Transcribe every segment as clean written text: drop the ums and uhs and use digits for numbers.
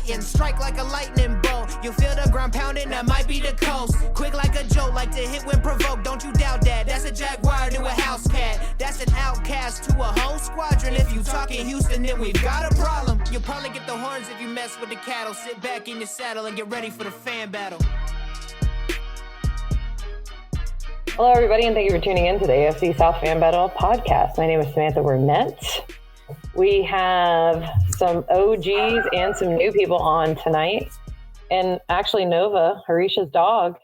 fighting, strike like a lightning bolt. You feel the ground pounding, that might be the coast. Quick like a joke, like to hit when provoked. Don't you doubt that? That's a jaguar to a house cat. That's an outcast to a whole squadron. If you talking Houston, then we've got a problem. You'll probably get the horns if you mess with the cattle. Sit back in your saddle and get ready for the fan battle. Hello, everybody, and thank you for tuning in to the AFC South Fan Battle podcast. My name is Samantha Wernet. We have some OGs and some new people on tonight. And actually, Nova, Harish's dog,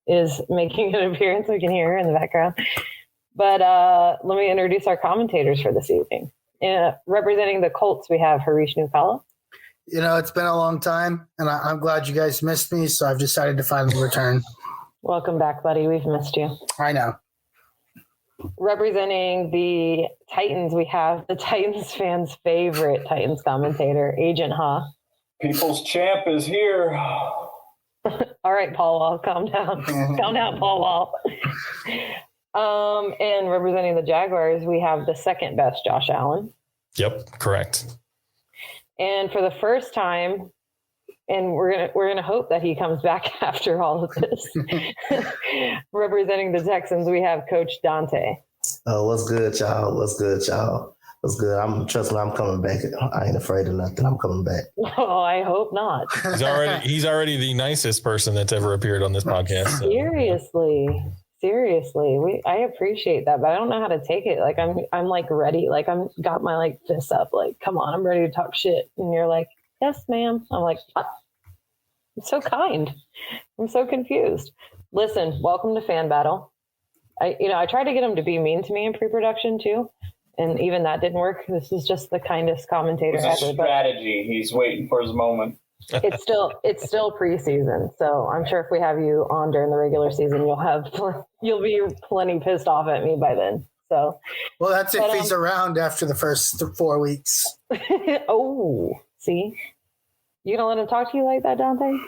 is making an appearance. We can hear her in the background. But let me introduce our commentators for this evening. Representing the Colts, we have Harish Nookala. You know, it's been a long time, and I'm glad you guys missed me, so I've decided to finally return. Welcome back, buddy. We've missed you. I know. Representing the Titans, we have the Titans fans' favorite Titans commentator, Agent Ha. People's champ is here. All right, Paul Wall, calm down. Calm down, Paul Wall. And representing the Jaguars, we have the second best Josh Allen. Yep, correct. And for the first time, and we're gonna hope that he comes back after all of this. Representing the Texans, we have Coach Donte. Oh, what's good, y'all? What's good, y'all? What's good? Trust me, I'm coming back. I ain't afraid of nothing. I'm coming back. Oh, I hope not. He's already the nicest person that's ever appeared on this podcast. So. Seriously, I appreciate that, but I don't know how to take it. Like I'm like ready. Like I'm got my like fists up. Like, come on, I'm ready to talk shit. And you're like, yes, ma'am. I'm like, what? I'm so kind. I'm so confused. Listen, welcome to Fan Battle. I tried to get him to be mean to me in pre-production too, and even that didn't work. This is just the kindest commentator ever. It's a strategy. He's waiting for his moment. It's still preseason, so I'm sure if we have you on during the regular season, you'll be plenty pissed off at me by then. So, well, that's if he's around after the first 4 weeks. Oh, see, you gonna let him talk to you like that, Donte?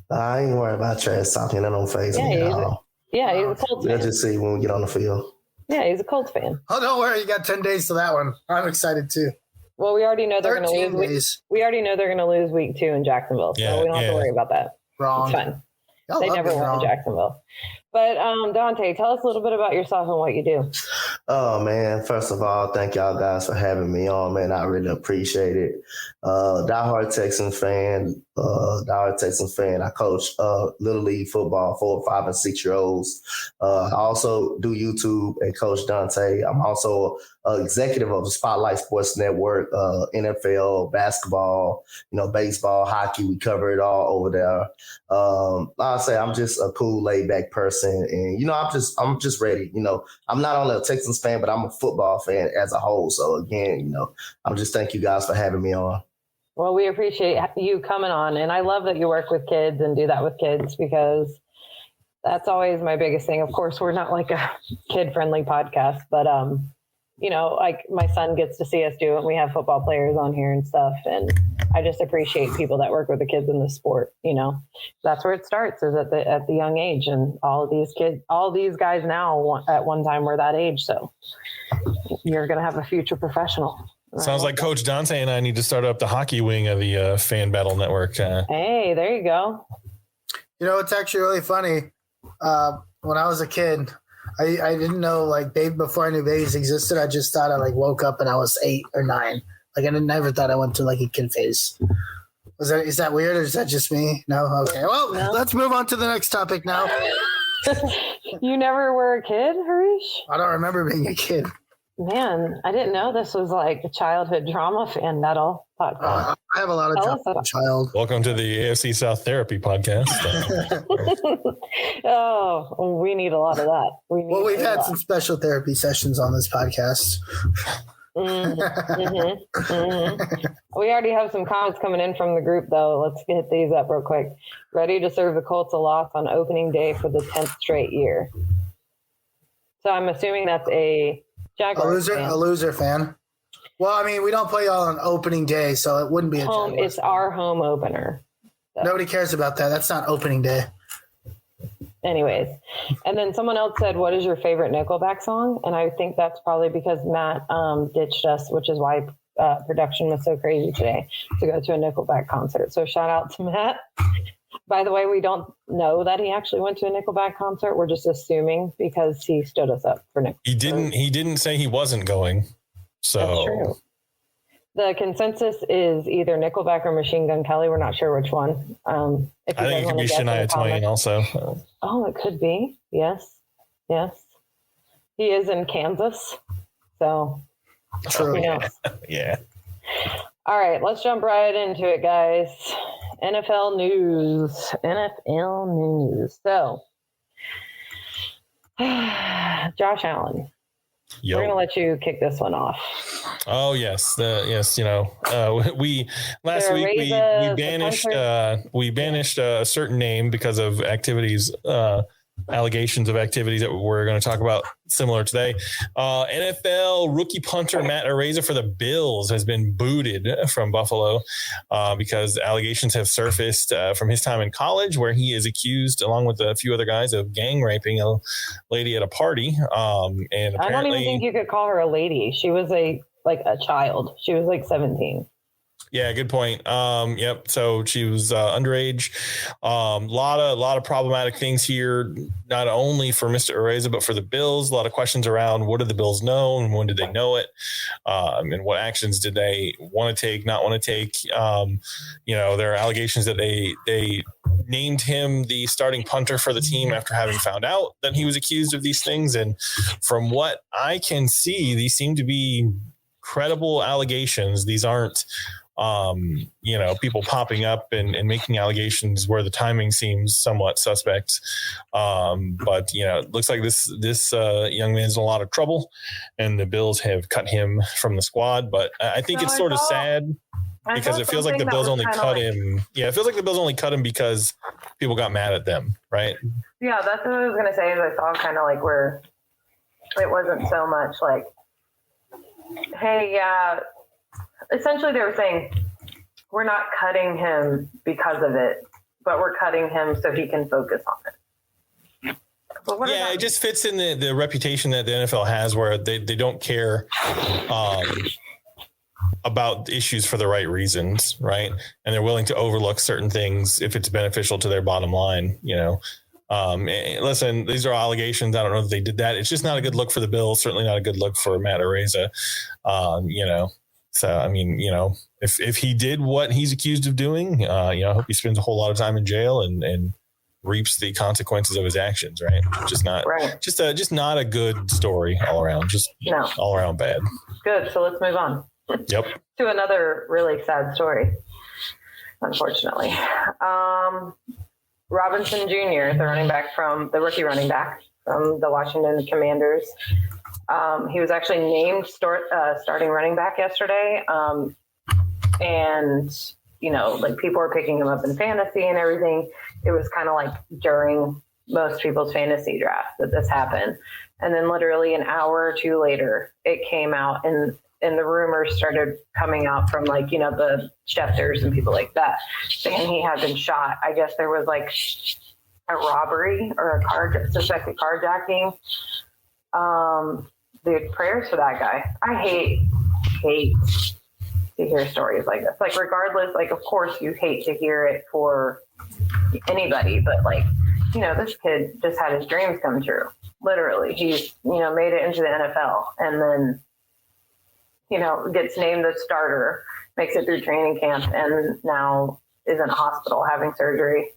I ain't worried about trash talking. That don't faze me at all. He's a Colts fan. We'll just see when we get on the field. Yeah, he's a Colts fan. Oh, don't worry, you got 10 days to that one. I'm excited too. Well, we already know they're going to lose. We already know they're going to lose week 2 in Jacksonville, so we don't have to worry about that. Wrong. It's fine. They never won in Jacksonville. But Donte, tell us a little bit about yourself and what you do. Oh, man. First of all, thank y'all guys for having me on, man. I really appreciate it. Diehard Texans fan. I coach Little League football, 4, 5, and 6-year-olds. I also do YouTube at Coach Donte. I'm also executive of the Spotlight Sports Network, NFL, basketball, baseball, hockey. We cover it all over there. Like I say, I'm just a cool, laid-back person. And, I'm just ready. I'm not only a Texans fan, but I'm a football fan as a whole. So, again, I'm just thank you guys for having me on. Well, we appreciate you coming on. And I love that you work with kids and do that with kids because that's always my biggest thing. Of course, we're not like a kid-friendly podcast, but, like my son gets to see us do it. We have football players on here and stuff. And I just appreciate people that work with the kids in the sport. That's where it starts is at the young age. And all these guys now at one time were that age. So you're going to have a future professional. Sounds like Coach Donte and I need to start up the hockey wing of the Fan Battle Network. Hey, there you go. It's actually really funny. When I was a kid, I didn't know before I knew babies existed. I just thought I woke up and I was 8 or 9. I never thought I went to a kid phase. Is that weird or is that just me? No? Okay. Well, Let's move on to the next topic now. You never were a kid, Harish? I don't remember being a kid. Man, I didn't know this was a childhood drama Fan Battle podcast. I have a lot of drama as a child. Welcome to the AFC South Therapy podcast. Oh, we need a lot of that. We've had some special therapy sessions on this podcast. We already have some comments coming in from the group, though. Let's get these up real quick. Ready to serve the Colts a loss on opening day for the 10th straight year. So I'm assuming that's a Jaguars fan. A loser fan. Well, we don't play y'all on opening day, so it wouldn't be a home. It's our home opener. So. Nobody cares about that. That's not opening day. Anyways, and then someone else said, what is your favorite Nickelback song? And I think that's probably because Matt ditched us, which is why production was so crazy today to go to a Nickelback concert. So shout out to Matt. By the way, we don't know that he actually went to a Nickelback concert. We're just assuming because he stood us up for Nickelback. He didn't say he wasn't going. So that's true. The consensus is either Nickelback or Machine Gun Kelly. We're not sure which one. I think it could be Shania Twain also. Oh, it could be. Yes. He is in Kansas. So True. who knows? Yeah. All right, let's jump right into it, guys. NFL news. So, Josh Allen. Yo. We're gonna let you kick this one off. Oh yes, we last week we banished a certain name because of activities, allegations of activities that we're going to talk about similar today. NFL rookie punter Matt Araiza for the Bills has been booted from Buffalo because allegations have surfaced from his time in college, where he is accused, along with a few other guys, of gang raping a lady at a party. And I don't even think you could call her a lady. She was a child. She was like 17. Yeah, good point. Yep. So she was underage. Lot of problematic things here, not only for Mr. Araiza, but for the Bills. A lot of questions around what did the Bills know and when did they know it, and what actions did they want to take, not want to take. There are allegations that they named him the starting punter for the team after having found out that he was accused of these things. And from what I can see, these seem to be credible allegations. These aren't people popping up and making allegations where the timing seems somewhat suspect. But it looks like this young man's in a lot of trouble, and the Bills have cut him from the squad. But I think it's sort of sad because it feels like the Bills only cut him. Yeah, it feels like the Bills only cut him because people got mad at them, right? Yeah, that's what I was gonna say. Is I saw kind of like where it wasn't so much like, hey, yeah. Essentially, they were saying, we're not cutting him because of it, but we're cutting him so he can focus on it. Yeah, it just fits in the reputation that the NFL has, where they don't care about issues for the right reasons, right? And they're willing to overlook certain things if it's beneficial to their bottom line, Listen, these are allegations. I don't know if they did that. It's just not a good look for the Bills. Certainly not a good look for Matt Araiza, So, I mean, if he did what he's accused of doing, I hope he spends a whole lot of time in jail and reaps the consequences of his actions, right? Just not not a good story all around. All around bad. Good. So let's move on. Yep. To another really sad story, unfortunately. Robinson Jr., the rookie running back from the Washington Commanders. He was actually named starting running back yesterday. And, people were picking him up in fantasy and everything. It was kind of like during most people's fantasy draft that this happened. And then literally an hour or two later, it came out and the rumors started coming out from the Schefters and people like that saying he had been shot. I guess there was like a robbery or a suspected carjacking. Dude, prayers for that guy. I hate to hear stories like this. Like, regardless, of course you hate to hear it for anybody, but this kid just had his dreams come true. Literally, he's, made it into the NFL and then, gets named the starter, makes it through training camp, and now is in a hospital having surgery.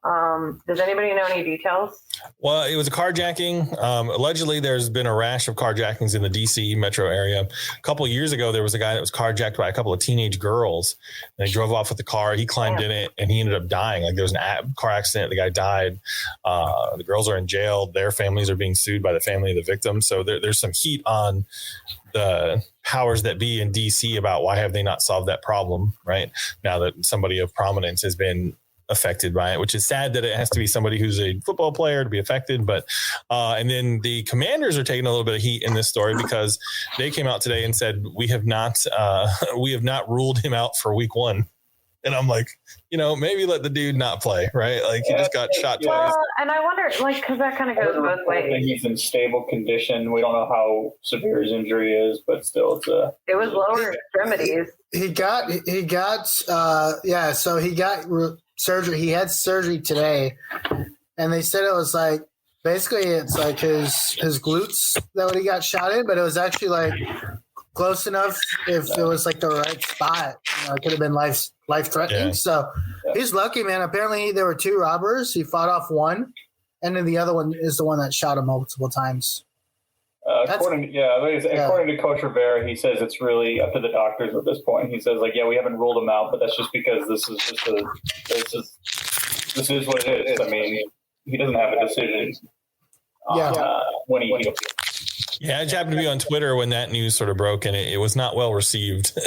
Does anybody know any details? Well, it was a carjacking. Allegedly, there's been a rash of carjackings in the D.C. metro area. A couple of years ago, there was a guy that was carjacked by a couple of teenage girls. And they drove off with the car. He climbed in it, and he ended up dying. There was a car accident. The guy died. The girls are in jail. Their families are being sued by the family of the victim. So there's some heat on the powers that be in D.C. about why have they not solved that problem, right? Now that somebody of prominence has been affected by it, which is sad that it has to be somebody who's a football player to be affected. But and then the Commanders are taking a little bit of heat in this story because they came out today and said we have not ruled him out for week 1. And I'm like, maybe let the dude not play, right? Like he just got shot twice. Well, and I wonder, because that kind of goes both ways. He's in stable condition. We don't know how severe his injury is, but still, it was lower extremities. So he got surgery. He had surgery today, and they said it was like basically it's like his glutes that he got shot in, but it was actually like close enough if it was like the right spot. It could have been life threatening. Yeah. So he's lucky, man. Apparently there were 2 robbers. He fought off one, and then the other one is the one that shot him multiple times. According to Coach Rivera, he says it's really up to the doctors at this point. He says, we haven't ruled him out, but that's just because this is what it is. I mean, he doesn't have a decision when he heals. Yeah, I just happened to be on Twitter when that news sort of broke, and it was not well received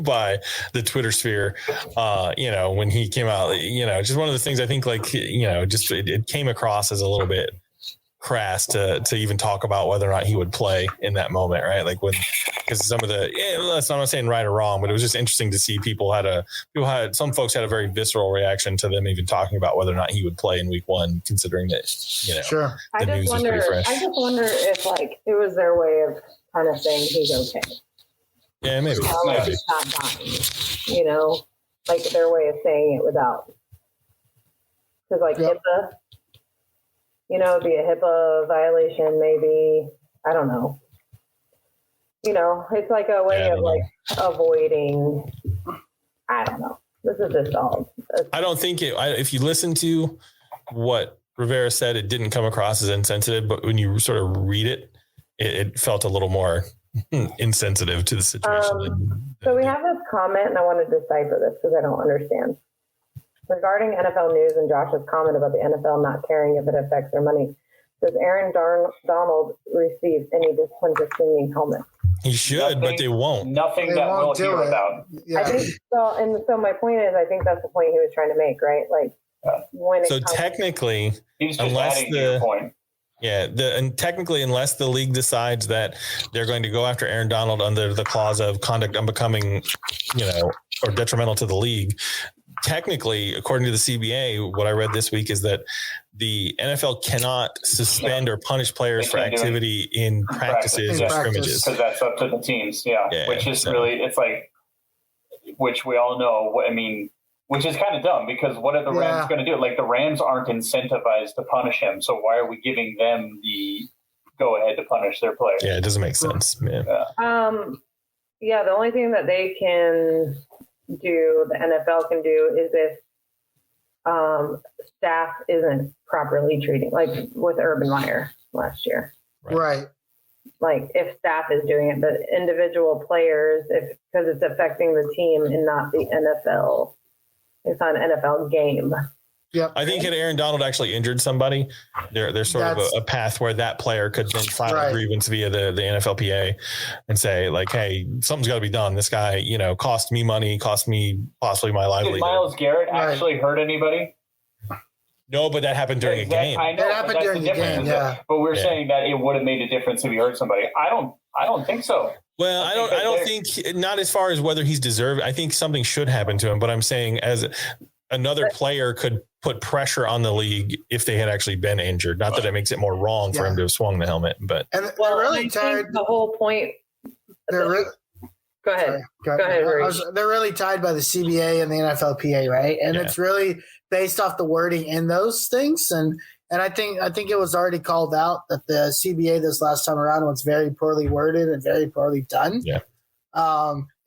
by the Twitter sphere. When he came out, just one of the things I think, it came across as a little bit crass to even talk about whether or not he would play in that moment, right? Like because some of I'm not saying right or wrong, but it was just interesting to see some folks had a very visceral reaction to them even talking about whether or not he would play in week 1, considering that, sure. The news was pretty fresh. I just wonder if it was their way of kind of saying he's okay. Yeah, maybe. He's not dying, like their way of saying it without, because HIPAA, it'd be a HIPAA violation, maybe. I don't know. It's like a way of avoiding. I don't know. This is just all. I don't think if you listen to what Rivera said, it didn't come across as insensitive, but when you sort of read it, it felt a little more insensitive to the situation. So we have this comment, and I want to decipher this because I don't understand. Regarding NFL news and Josh's comment about the NFL not caring if it affects their money, does Aaron Donald receive any discipline for swinging helmets? He should, but they won't. Nothing that we'll hear about. Yeah. I think so. And so my point is, I think that's the point he was trying to make, right? Technically, he's just adding to your point. Yeah, technically, unless the league decides that they're going to go after Aaron Donald under the clause of conduct unbecoming, or detrimental to the league, technically, according to the CBA, what I read this week is that the NFL cannot suspend or punish players for activity in practices or scrimmages. Because that's up to the teams, which is really, it's like, which we all know, which is kind of dumb because what are the Rams going to do? Like the Rams aren't incentivized to punish him. So why are we giving them the go ahead to punish their players? Yeah, it doesn't make sense. Man. The only thing that they can do, the NFL can do, is if staff isn't properly treating, like with Urban Meyer last year. Right. Like if staff is doing it, but individual players, because it's affecting the team and not the NFL. It's not an NFL game. Yep. I think had Aaron Donald actually injured somebody, there's sort of a path where that player could then file a grievance via the NFLPA and say like, hey, something's got to be done. This guy, cost me money, cost me possibly my livelihood. Did Myles Garrett actually hurt anybody? No, but that happened during a game. I know, that happened during the game. Yeah. But we're saying that it would have made a difference if he hurt somebody. I don't think so. Well, I don't think not as far as whether he's deserved. I think something should happen to him, but I'm saying as another player could put pressure on the league if they had actually been injured. Not that it makes it more wrong for him to have swung the helmet, but they're really tied. The whole point. Go ahead. Go ahead. They're really tied by the CBA and the NFLPA, right? And it's really based off the wording in those things. And I think it was already called out that the CBA this last time around was very poorly worded and very poorly done. Yeah.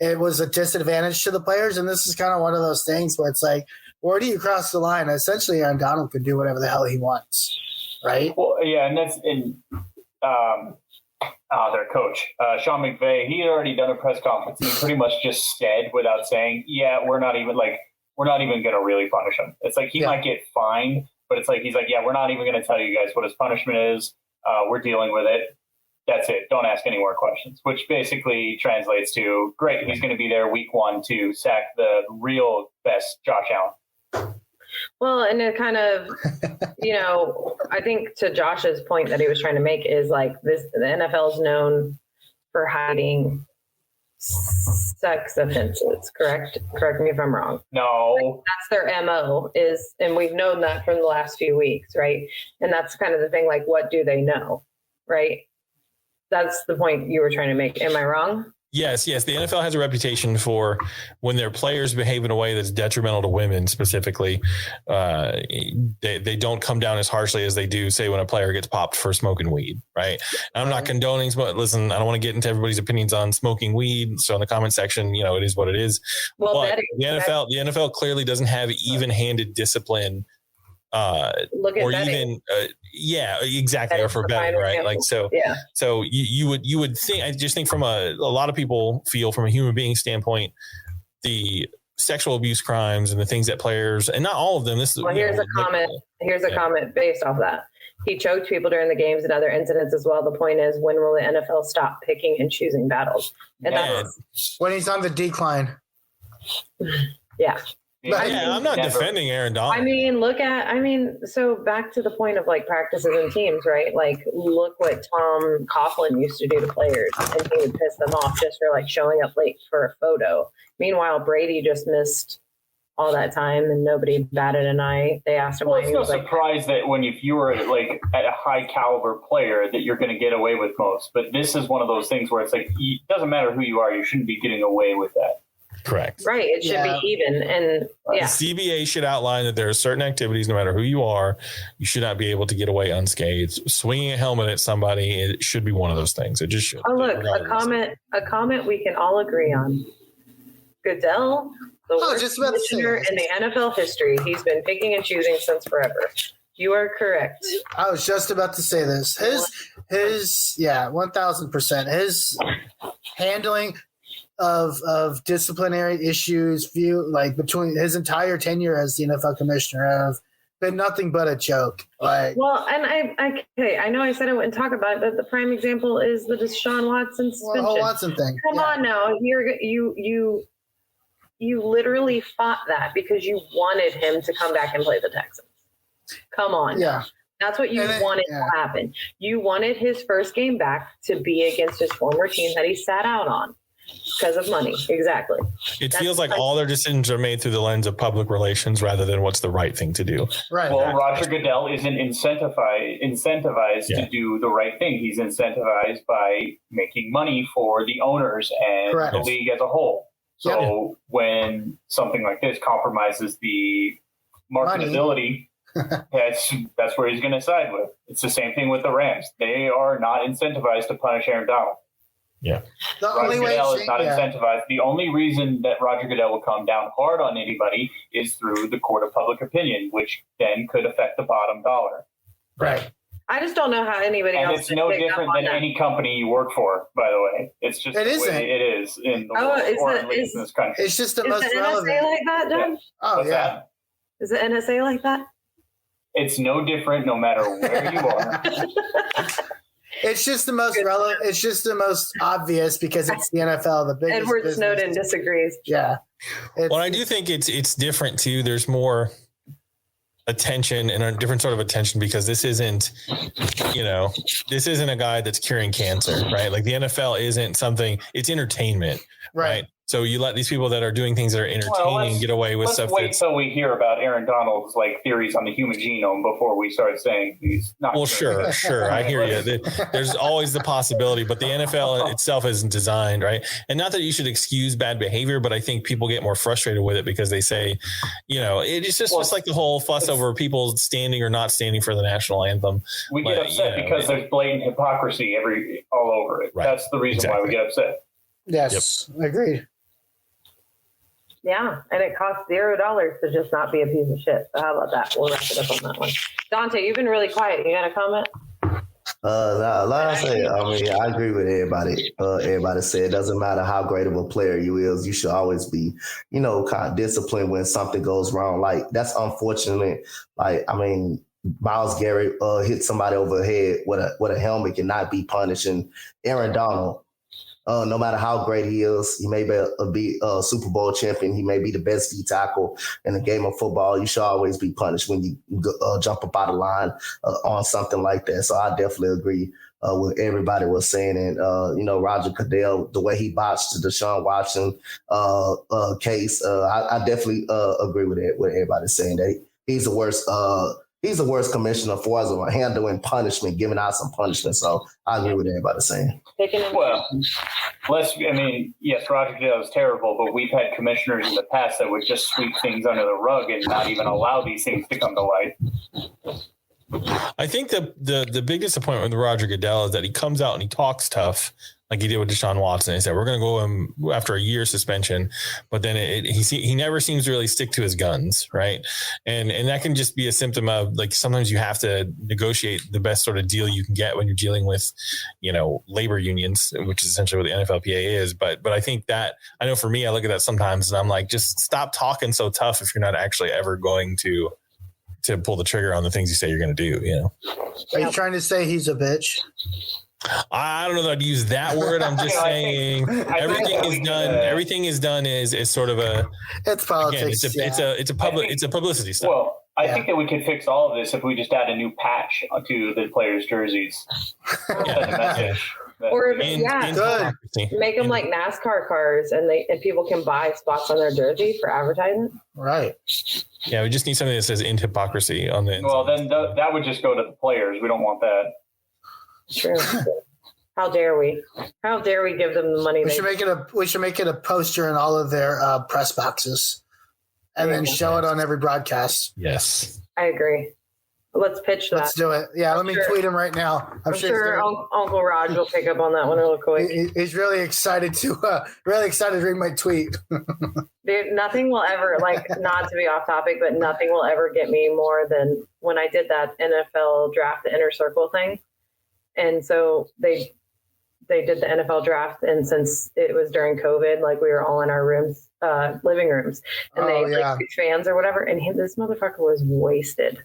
It was a disadvantage to the players, and this is kind of one of those things where it's like, where do you cross the line? Essentially, Aaron Donald could do whatever the hell he wants, right? Well, yeah, and that's their coach, Sean McVay. He had already done a press conference. He pretty much just said, without saying, we're not even going to really punish him. It's like he might get fined. But it's like, he's like, we're not even going to tell you guys what his punishment is. We're dealing with it. That's it. Don't ask any more questions, which basically translates to, great, he's going to be there week 1 to sack the real best Josh Allen. Well, and it kind of, I think to Josh's point that he was trying to make is like this, the NFL is known for hiding sex offenses, correct? Correct me if I'm wrong. No. That's their MO is, and we've known that from the last few weeks, right? And that's kind of the thing, like, what do they know, right? That's the point you were trying to make. Am I wrong? Yes. The NFL has a reputation for when their players behave in a way that's detrimental to women specifically, they don't come down as harshly as they do, say, when a player gets popped for smoking weed, right? And I'm not condoning, but listen, I don't want to get into everybody's opinions on smoking weed. So in the comment section, it is what it is. Well, but the NFL clearly doesn't have even-handed discipline. Look at or betting. even exactly, or for betting, right? Like, so you would think, I just think from a lot of people feel from a human being standpoint, the sexual abuse crimes and the things that players, and not all of them, here's a comment based off that. He choked people during the games and other incidents as well. The point is, when will the NFL stop picking and choosing battles? And that's when he's on the decline. Yeah. I'm not defending Aaron Donald. So back to the point of like practices and teams, right? Like, look what Tom Coughlin used to do to players, and he would piss them off just for like showing up late for a photo. Meanwhile, Brady just missed all that time and nobody batted an eye. They asked him why. It's no surprise that if you were like at a high caliber player that you're going to get away with most. But this is one of those things where it's like, it doesn't matter who you are, you shouldn't be getting away with that. Correct. Right. It should be even. And the CBA should outline that there are certain activities, no matter who you are, you should not be able to get away unscathed. Swinging a helmet at somebody, it should be one of those things. It just should. Oh, look, a comment we can all agree on. Goodell, the worst commissioner in the NFL history. He's been picking and choosing since forever. You are correct. I was just about to say this. His 1,000%. His handling of disciplinary issues, between his entire tenure as the NFL commissioner, have been nothing but a joke. I know I said I wouldn't talk about it, but the prime example is the Deshaun Watson suspension. The whole Watson thing. Come on now, you literally fought that because you wanted him to come back and play the Texans. Come on. Yeah. That's what you wanted to happen. You wanted his first game back to be against his former team that he sat out on because of money. Exactly. It feels like all their decisions are made through the lens of public relations rather than what's the right thing to do. Right. Well, Roger Goodell isn't incentivized to do the right thing. He's incentivized by making money for the owners and the league as a whole. So when something like this compromises the marketability, that's where he's going to side with. It's the same thing with the Rams. They are not incentivized to punish Aaron Donald. Yeah. Roger Goodell is not incentivized. The only reason that Roger Goodell will come down hard on anybody is through the court of public opinion, which then could affect the bottom dollar. Right. I just don't know how anybody else. And it's no different than any company you work for, by the way. It's just the way it is in the world or at least in this country. It's just the most relevant. Is the NSA like that, John? Yeah. Oh, yeah. Is the NSA like that? It's no different no matter where you are. It's just the most relevant. It's just the most obvious because it's the NFL. The biggest. Edward business. Snowden disagrees. Yeah. Well, I do think it's different too. There's more attention and a different sort of attention because this isn't a guy that's curing cancer, right? Like the NFL isn't something. It's entertainment, right? So you let these people that are doing things that are entertaining get away with stuff. Let's wait till we hear about Aaron Donald's theories on the human genome before we start saying he's not. Well, sure. I hear you. There's always the possibility, but the NFL itself isn't designed, right? And not that you should excuse bad behavior, but I think people get more frustrated with it because they say, it's just like the whole fuss over people standing or not standing for the national anthem. We get upset because there's blatant hypocrisy all over it. Right. That's the reason why we get upset. Yes, agreed. Yeah, and it costs $0 to just not be a piece of shit. So how about that? We'll wrap it up on that one. Donte, you've been really quiet. You got a comment? Like I said, I agree with everybody. Everybody said it doesn't matter how great of a player you is, you should always be, kind of disciplined when something goes wrong. Like that's unfortunate. Myles Garrett hit somebody over the head with a helmet and not be punished. And Aaron Donald, no matter how great he is, he may be a Super Bowl champion. He may be the best D tackle in the game of football. You should always be punished when you jump up out of line on something like that. So I definitely agree what everybody was saying. And, Roger Goodell, the way he botched the Deshaun Watson case, I definitely agree with it, what everybody's saying. That he's the worst. He's the worst commissioner for us handling punishment, giving out some punishment. So I agree with everybody saying. Well, yes, Roger Goodell is terrible, but we've had commissioners in the past that would just sweep things under the rug and not even allow these things to come to light. I think the big disappointment with Roger Goodell is that he comes out and he talks tough, like he did with Deshaun Watson. He said, we're going to go him after a year suspension, but then he never seems to really stick to his guns. Right. And that can just be a symptom of, like, sometimes you have to negotiate the best sort of deal you can get when you're dealing with, labor unions, which is essentially what the NFLPA is. But I think that, I know for me, I look at that sometimes and I'm like, just stop talking so tough if you're not actually ever going to pull the trigger on the things you say you're going to do. Are you trying to say he's a bitch? I don't know that I'd use that word. I'm just saying everything is done is sort of it's politics. Again, it's a publicity stuff. Well, I think that we could fix all of this if we just add a new patch to the players' jerseys. Send a message. Or make them like NASCAR cars, and people can buy spots on their jersey for advertising. Right. Yeah, we just need something that says "in hypocrisy" on the inside. Well, then that would just go to the players. We don't want that. True. How dare we? How dare we give them the money? We should make it a poster in all of their press boxes, and then show it on every broadcast. Yes, I agree. Let's pitch that. Let's do it. Yeah, let me tweet him right now. I'm sure Uncle Raj will pick up on that one real quick. He's really excited to read my tweet. Dude, nothing will ever, not to be off topic, but nothing will ever get me more than when I did that NFL draft, the inner circle thing. And so they did the NFL draft, and since it was during COVID, we were all in our rooms, living rooms, and fans or whatever, and this motherfucker was wasted.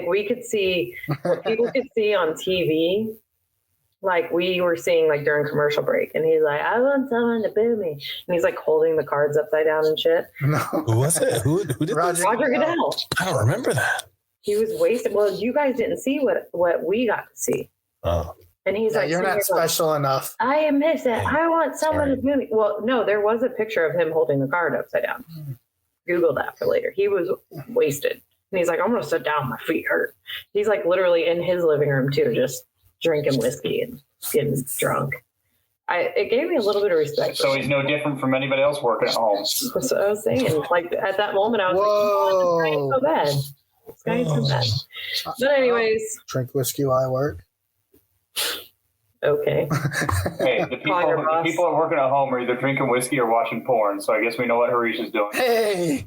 We could see what people could see on TV, we were seeing during commercial break, and he's like, I want someone to boo me, and he's holding the cards upside down and shit. No. Who was it? Who did Roger Goodell. I don't remember that. He was wasted. Well, you guys didn't see what we got to see. Oh. And he's you're not special enough. I miss it. I want someone to do me. Well, no, there was a picture of him holding the card upside down. Google that for later. He was wasted. And he's like, I'm going to sit down. My feet hurt. He's literally in his living room too, just drinking whiskey and getting drunk. It gave me a little bit of respect. So he's no different from anybody else working at home. That's what I was saying. At that moment, I was whoa. This guy ain't so bad. This guy ain't so bad. But anyways. Drink whiskey while I work. Okay. Hey, the people are working at home are either drinking whiskey or watching porn. So I guess we know what Harish is doing. Hey.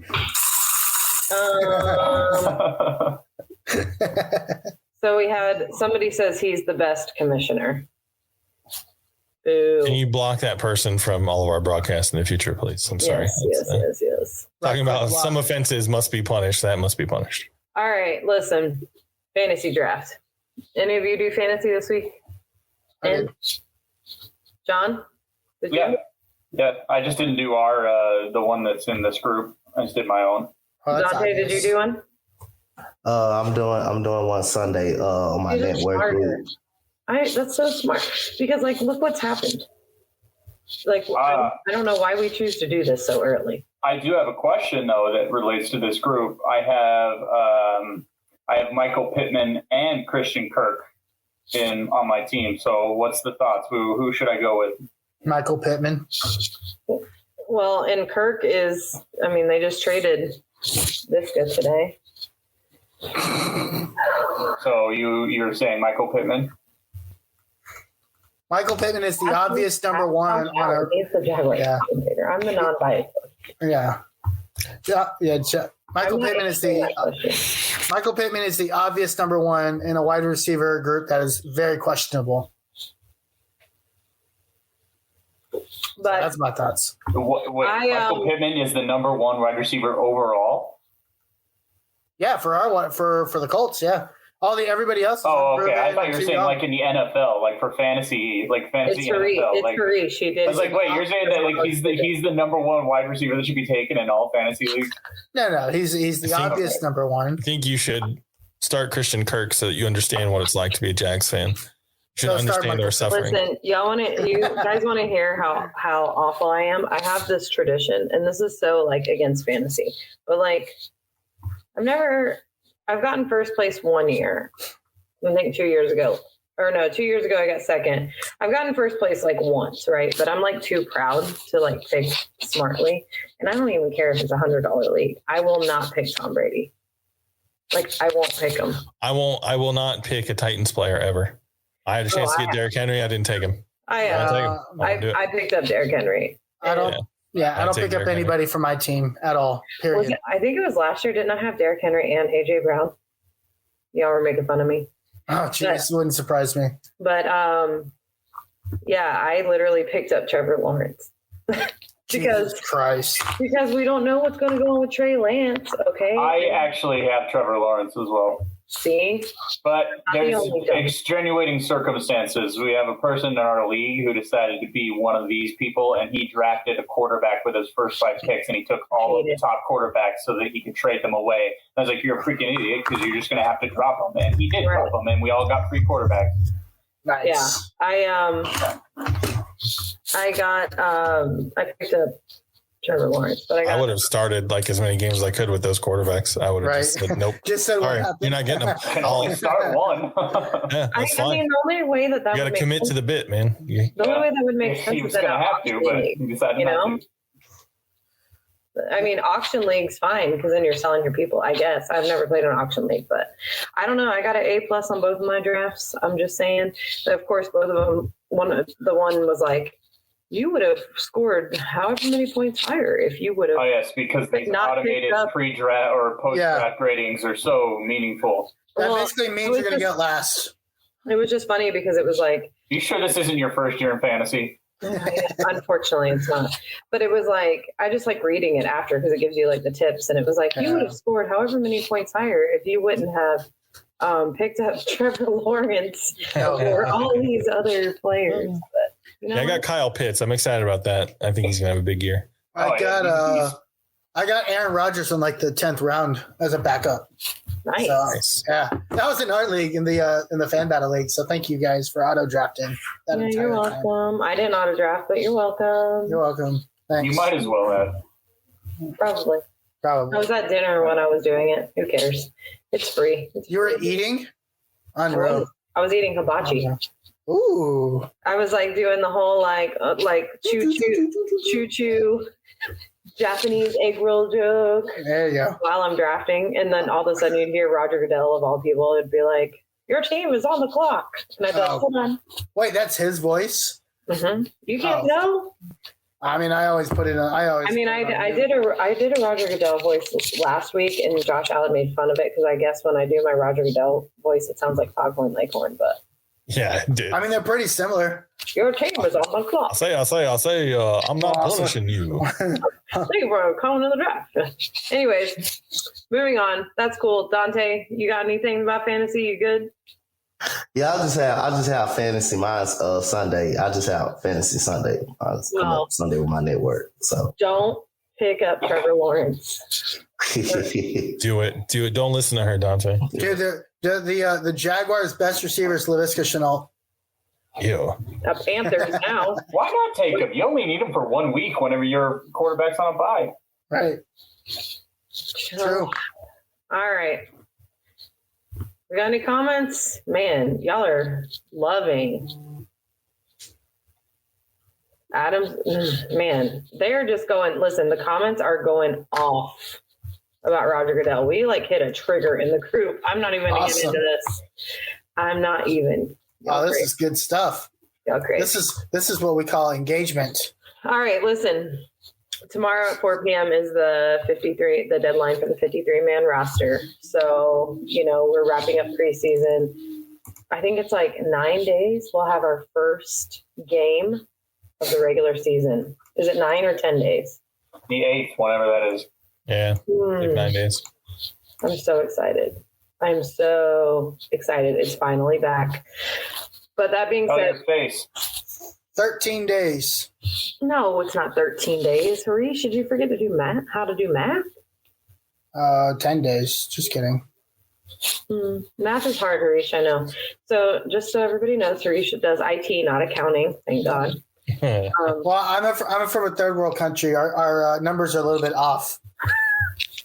So we had somebody says he's the best commissioner. Boo. Can you block that person from all of our broadcasts in the future, please? I'm sorry. Yes. Talking about some offenses must be punished. That must be punished. All right. Listen, fantasy draft. Any of you do fantasy this week? And John? Did you? Yeah. I just didn't do the one that's in this group. I just did my own. Donte, did you do one? I'm doing one Sunday on my network group. That's so smart because look what's happened. I don't know why we choose to do this so early. I do have a question though that relates to this group. I have Michael Pittman and Christian Kirk on my team. So what's the thoughts? Who should I go with? Michael Pittman. Well, and Kirk is, they just traded Visca today. So you're saying Michael Pittman? Michael Pittman is the obvious number one. He's the Jaguars commentator. I'm the non-biased. Yeah. Michael Pittman is the obvious number one in a wide receiver group that is very questionable. But that's my thoughts. Michael Pittman is the number one wide receiver overall. Yeah, for the Colts, yeah. Everybody else. Oh, okay. I thought you were saying in the NFL, for fantasy, fantasy NFL. It's Harish. He did. I was wait, you're saying that he's the number one wide receiver that should be taken in all fantasy leagues? No, he's the obvious number one. I think you should start Christian Kirk so that you understand what it's like to be a Jags fan. should understand our suffering. Listen, you guys want to hear how awful I am? I have this tradition, and this is so like against fantasy, but like I've gotten first place 1 year. I think 2 years ago. Or no, 2 years ago I got second. I've gotten first place like once, right? But I'm like too proud to like pick smartly. And I don't even care if it's $100 league. I will not pick Tom Brady. Like I won't pick him. I will not pick a Titans player ever. I had a chance to get Derrick Henry. I didn't take him. I picked up Derrick Henry. I don't pick up anybody from my team at all. Period. I think it was last year. Didn't I have Derrick Henry and AJ Brown? Y'all were making fun of me. Oh, jeez, wouldn't surprise me. But yeah, I literally picked up Trevor Lawrence because we don't know what's going to go on with Trey Lance. Okay, I actually have Trevor Lawrence as well. See, but there's extenuating circumstances. We have a person in our league who decided to be one of these people, and he drafted a quarterback with his first 5 picks, and he took all of the top quarterbacks so that he could trade them away. I was like, you're a freaking idiot because you're just going to have to drop them. And he did drop them, and we all got free quarterbacks. Nice. Yeah, I picked up Trevor Lawrence, but I would have started like as many games as I could with those quarterbacks. I would have just said, nope. Just said, sorry, you're not getting them. I'll start one. Yeah, that's fine. I mean, the only way that you got to commit to the bit, man. The only way that would make sense he was is that going to have to, but he decided not to. I mean, auction league's fine because then you're selling your people, I guess. I've never played an auction league, but I don't know. I got an A+ on both of my drafts. I'm just saying. But of course, both of them, the one was like, you would have scored however many points higher if you would have. Oh, yes, because these automated pre-draft or post-draft ratings are so meaningful. That basically means you're going to get last. It was just funny because it was like. You sure this isn't your first year in fantasy? Unfortunately, it's not. But it was like, I just like reading it after because it gives you like the tips. And it was like, you would have scored however many points higher if you wouldn't have picked up Trevor Lawrence or all these other players. But, I got Kyle Pitts. I'm excited about that. I think he's gonna have a big year. I got Aaron Rodgers in like the 10th round as a backup. Nice. So, yeah, that was in our league in the fan battle league. So thank you guys for auto drafting. You're welcome. I didn't auto draft, but you're welcome. You're welcome. Thanks. You might as well have. Probably. I was at dinner when I was doing it. Who cares? It's free. You were eating? Unreal. I was eating hibachi. Ooh. I was like doing the whole like choo choo Japanese egg roll joke. There you go. While I'm drafting, and then all of a sudden you'd hear Roger Goodell of all people. It'd be like, "Your team is on the clock," and I'd be like, "Hold on." Wait, that's his voice. Mm-hmm. You can't know. I mean, I always put it on. I did a Roger Goodell voice last week, and Josh Allen made fun of it because I guess when I do my Roger Goodell voice, it sounds like Foghorn Leghorn, but. Yeah, dude. I mean, they're pretty similar. Your team is on the clock. I'll say, I'm not punishing you. Thank you for calling in the draft. Anyways, moving on. That's cool. Donte, you got anything about fantasy? You good? Yeah, I just have fantasy. Mine's Sunday. I just have fantasy Sunday. I come up Sunday with my network. So don't pick up Trevor Lawrence. Do it. Don't listen to her, Donte. Dude, the Jaguars' best receiver is Laviska Shenault. Ew. Panthers now. Why not take him? You only need him for 1 week whenever your quarterback's on a bye. Right. True. All right. We got any comments? Man, y'all are loving. Adams, man, they are just going, listen, the comments are going off about Roger Goodell. We like hit a trigger in the group. I'm not even going to get into this. I'm not even. Oh, this is good stuff. Y'all great. This is what we call engagement. All right, listen. Tomorrow at 4 p.m. is the deadline for the 53-man roster. So, we're wrapping up preseason. I think it's like 9 days. We'll have our first game of the regular season. Is it 9 or 10 days? The 8th, whatever that is. Yeah, like 9 days. I'm so excited. It's finally back. But that being said, your face. 13 days. No, it's not 13 days. Harish, did you forget to do math? How to do math? 10 days. Just kidding. Math is hard, Harish, I know. So just so everybody knows, Harish does IT, not accounting. Thank God. Well, I'm from a third world country. Our numbers are a little bit off.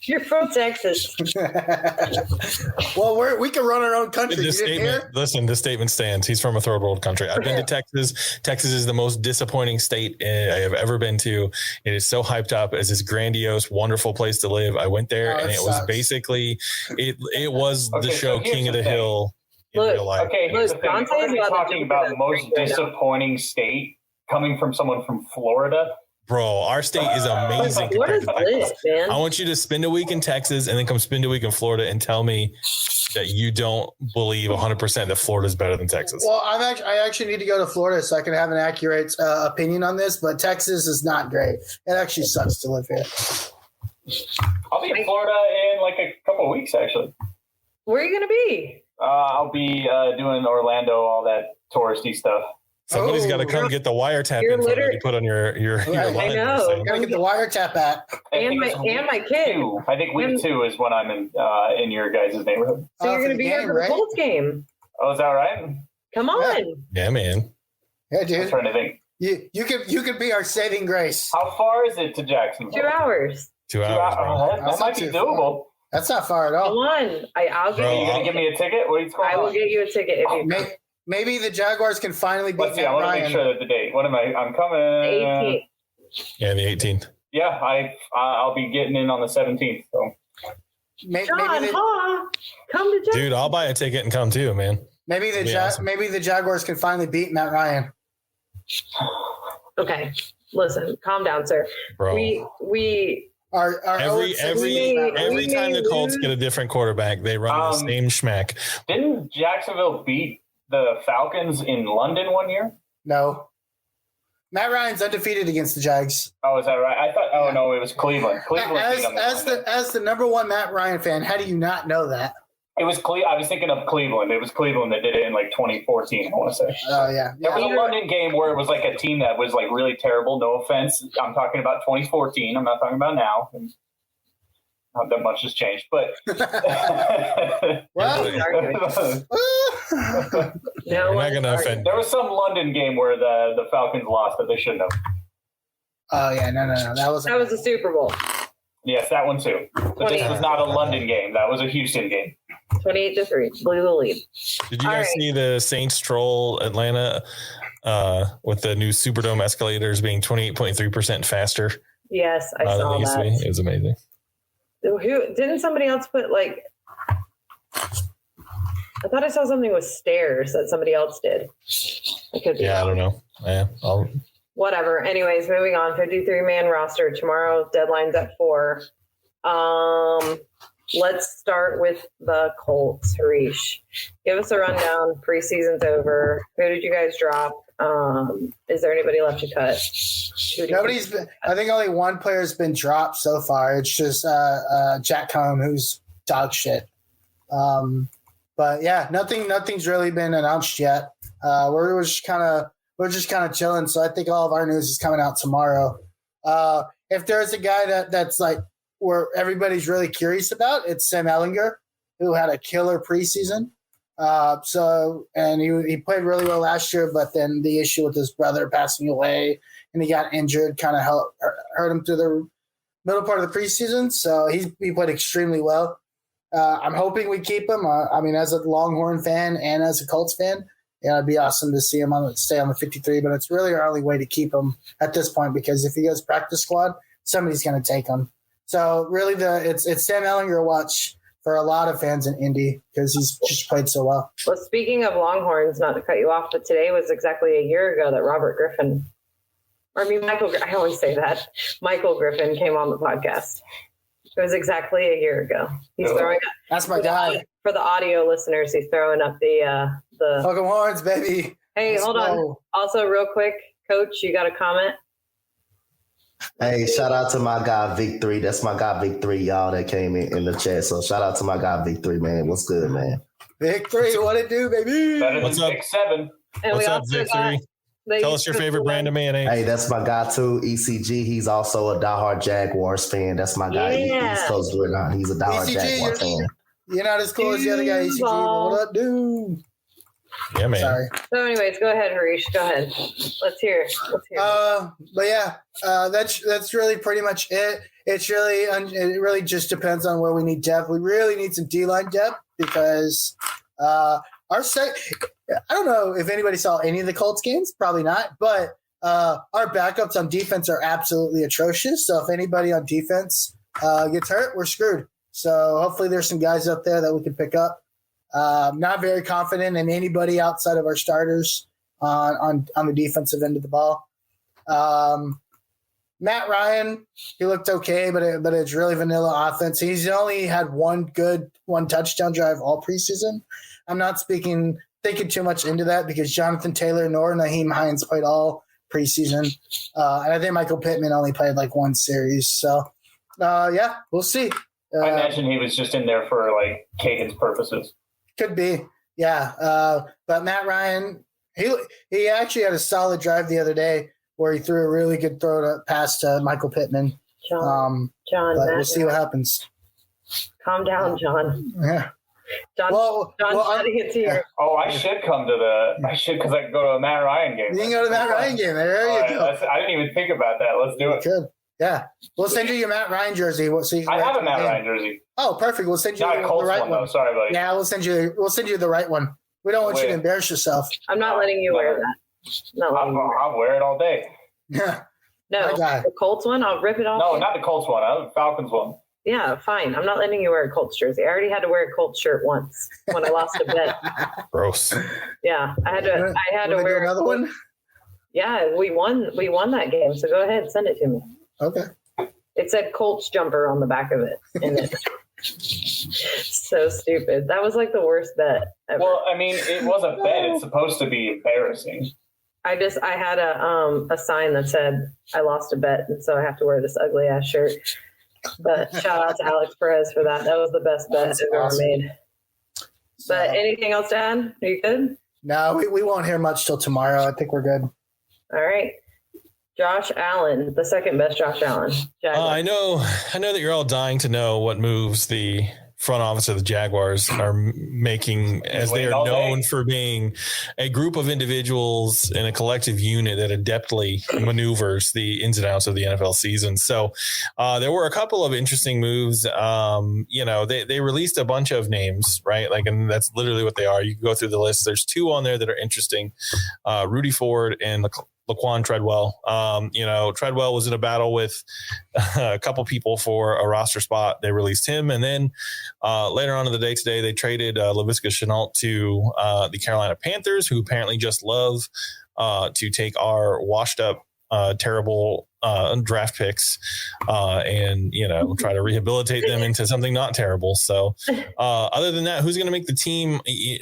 You're from Texas. Well, we can run our own country. The statement stands. He's from a third world country. I've been to Texas. Texas is the most disappointing state I have ever been to. It is so hyped up as this grandiose, wonderful place to live. I went there and it was basically, it was the show King of the Hill in real life. Okay, here's the thing. We're going to be talking about the most disappointing state coming from someone from Florida. Bro, our state is amazing. What is this, man? I want you to spend a week in Texas and then come spend a week in Florida and tell me that you don't believe 100% that Florida is better than Texas. Well, I actually need to go to Florida so I can have an accurate opinion on this, but Texas is not great. It actually sucks to live here. I'll be in Florida in like a couple of weeks, actually. Where are you going to be? I'll be doing Orlando, all that touristy stuff. Somebody's got to come get the wiretap info that you put on your line. I know. Gotta get the wiretap app. And my kid. I think week 2 is when I'm in your guys' neighborhood. So you're going to be here for the Colts game. Oh, is that right? Come on. Yeah, man. Yeah, dude. I'm trying to think. You could be our saving grace. How far is it to Jacksonville? 2 hours. 2 hours. That might be doable. That's not far at all. Come on. I'll give you. You gonna give me a ticket? What are you going I will get you a ticket if you. Maybe the Jaguars can finally beat Let's see. I want to make sure that the date. What am I? I'm coming. The 18th. Yeah, the 18th. Yeah, I'll be getting in on the 17th. So. Jon Ha, come to Jacksonville. Dude, I'll buy a ticket and come too, man. Maybe the Jaguars can finally beat Matt Ryan. Okay, listen, calm down, sir. Bro. We are every time the Colts get a different quarterback, they run the same schmack. Didn't Jacksonville beat the Falcons in London one year? No. Matt Ryan's undefeated against the Jags. Oh, is that right? I thought. Oh no, it was Cleveland. As the number one Matt Ryan fan, how do you not know that? It was I was thinking of Cleveland. It was Cleveland that did it in like 2014. I want to say. Oh yeah. There was a London game where it was like a team that was like really terrible. No offense. I'm talking about 2014. I'm not talking about now. Not that much has changed, but well, no, we're not going to offend. There was some London game where the Falcons lost that they shouldn't have. Oh yeah, no. That was a Super Bowl. Yes, that one too. But this was not a London game. That was a Houston game. 28-3, blew the lead. Did you guys see the Saints troll Atlanta with the new Superdome escalators being 28.3% faster? Yes, I saw that. It was amazing. Didn't somebody else put like? I thought I saw something with stairs that somebody else did. I don't know. Yeah, whatever. Anyways, moving on. 53-man roster tomorrow. Deadline's at 4. Let's start with the Colts. Harish, give us a rundown. Preseason's over. Who did you guys drop? Is there anybody left to cut? Nobody's been. I think only one player's been dropped so far. It's just Jack Cohn, who's dog shit. But yeah, nothing's really been announced yet. We're just kind of chilling. So I think all of our news is coming out tomorrow. If there's a guy that's like where everybody's really curious about, it's Sam Ellinger, who had a killer preseason. And he played really well last year, but then the issue with his brother passing away and he got injured kind of hurt him through the middle part of the preseason. So he played extremely well. I'm hoping we keep him. As a Longhorn fan and as a Colts fan, it'd be awesome to see him stay on the 53, but it's really our only way to keep him at this point, because if he goes practice squad, somebody's going to take him. So really it's Sam Ellinger watch for a lot of fans in Indy because he's just played so well. Well, speaking of Longhorns, not to cut you off, but today was exactly a year ago that I always say that. Michael Griffin came on the podcast. It was exactly a year ago. He's throwing up. That's my guy. For the audio listeners, he's throwing up the Fucking horns, baby. Hey, hold on. Also, real quick, Coach, you got a comment? Hey, shout out to my guy Vic 3. That's my guy Vic 3, y'all, that came in the chat. So shout out to my guy Vic 3, man. What's good, man? Vic 3, what it do, baby? Better than Vic 7. What's up, Vic 3? Tell us your favorite brand of mayonnaise. Hey, that's my guy too, ECG. He's also a diehard Jaguars fan. That's my guy, East Coast Jordan. He's a diehard ECG, Jaguars fan. You're not as cool as the other guy, ECG. What up, dude? Yeah, man. Sorry. So, anyways, go ahead, Harish. Go ahead. Let's hear. But yeah, that's really pretty much it. It really just depends on where we need depth. We really need some D-line depth because I don't know if anybody saw any of the Colts games. Probably not. But our backups on defense are absolutely atrocious. So if anybody on defense gets hurt, we're screwed. So hopefully there's some guys up there that we can pick up. Not very confident in anybody outside of our starters on the defensive end of the ball. Matt Ryan, he looked okay, but it's really vanilla offense. He's only had one touchdown drive all preseason. I'm not thinking too much into that because Jonathan Taylor nor Nyheim Hines played all preseason. And I think Michael Pittman only played like one series. So, yeah, we'll see. I imagine he was just in there for like cadence purposes. Could be, yeah. But Matt Ryan, he actually had a solid drive the other day where he threw a really good pass to Michael Pittman. John, we'll see what happens. Calm down, John. Yeah. John's shedding a tear. Oh, I should come to because I can go to a Matt Ryan game. You can go to the Matt Ryan game. There you go. I didn't even think about that. Let's do it. Good. Yeah. We'll send you your Matt Ryan jersey. I have a Matt Ryan jersey. Oh, perfect. We'll send you Not a Colts the right one, one. though. Sorry, buddy. Yeah, we'll send you the right one. We don't want you to embarrass yourself. I'm not letting you wear that. I'll wear it all day. Yeah. No, the Colts one, I'll rip it off. No, not the Colts one. I have the Falcons one. Yeah, fine. I'm not letting you wear a Colts jersey. I already had to wear a Colts shirt once when I lost a bet. Gross. Yeah, I had to wear another one. Yeah, we won that game. So go ahead, send it to me. Okay. It said Colts jumper on the back of it. So stupid. That was like the worst bet ever. Well, I mean, it was a bet. It's supposed to be embarrassing. I had a sign that said I lost a bet, and so I have to wear this ugly ass shirt. But shout out to Alex Perez for that. That was the best bet I've ever made. But anything else to add? Are you good? No, we won't hear much till tomorrow. I think we're good. All right. Josh Allen, the second best Josh Allen. I know that you're all dying to know what moves the front office of the Jaguars are making, as they are known for being a group of individuals in a collective unit that adeptly maneuvers the ins and outs of the NFL season. So there were a couple of interesting moves. They released a bunch of names, right? And that's literally what they are. You can go through the list. There's two on there that are interesting. Rudy Ford and Laquan Treadwell. Treadwell was in a battle with a couple people for a roster spot. They released him. And then later on in the day today, they traded Laviska Shenault to the Carolina Panthers, who apparently just love to take our washed up, terrible draft picks and try to rehabilitate them into something not terrible. So other than that, who's going to make the team? The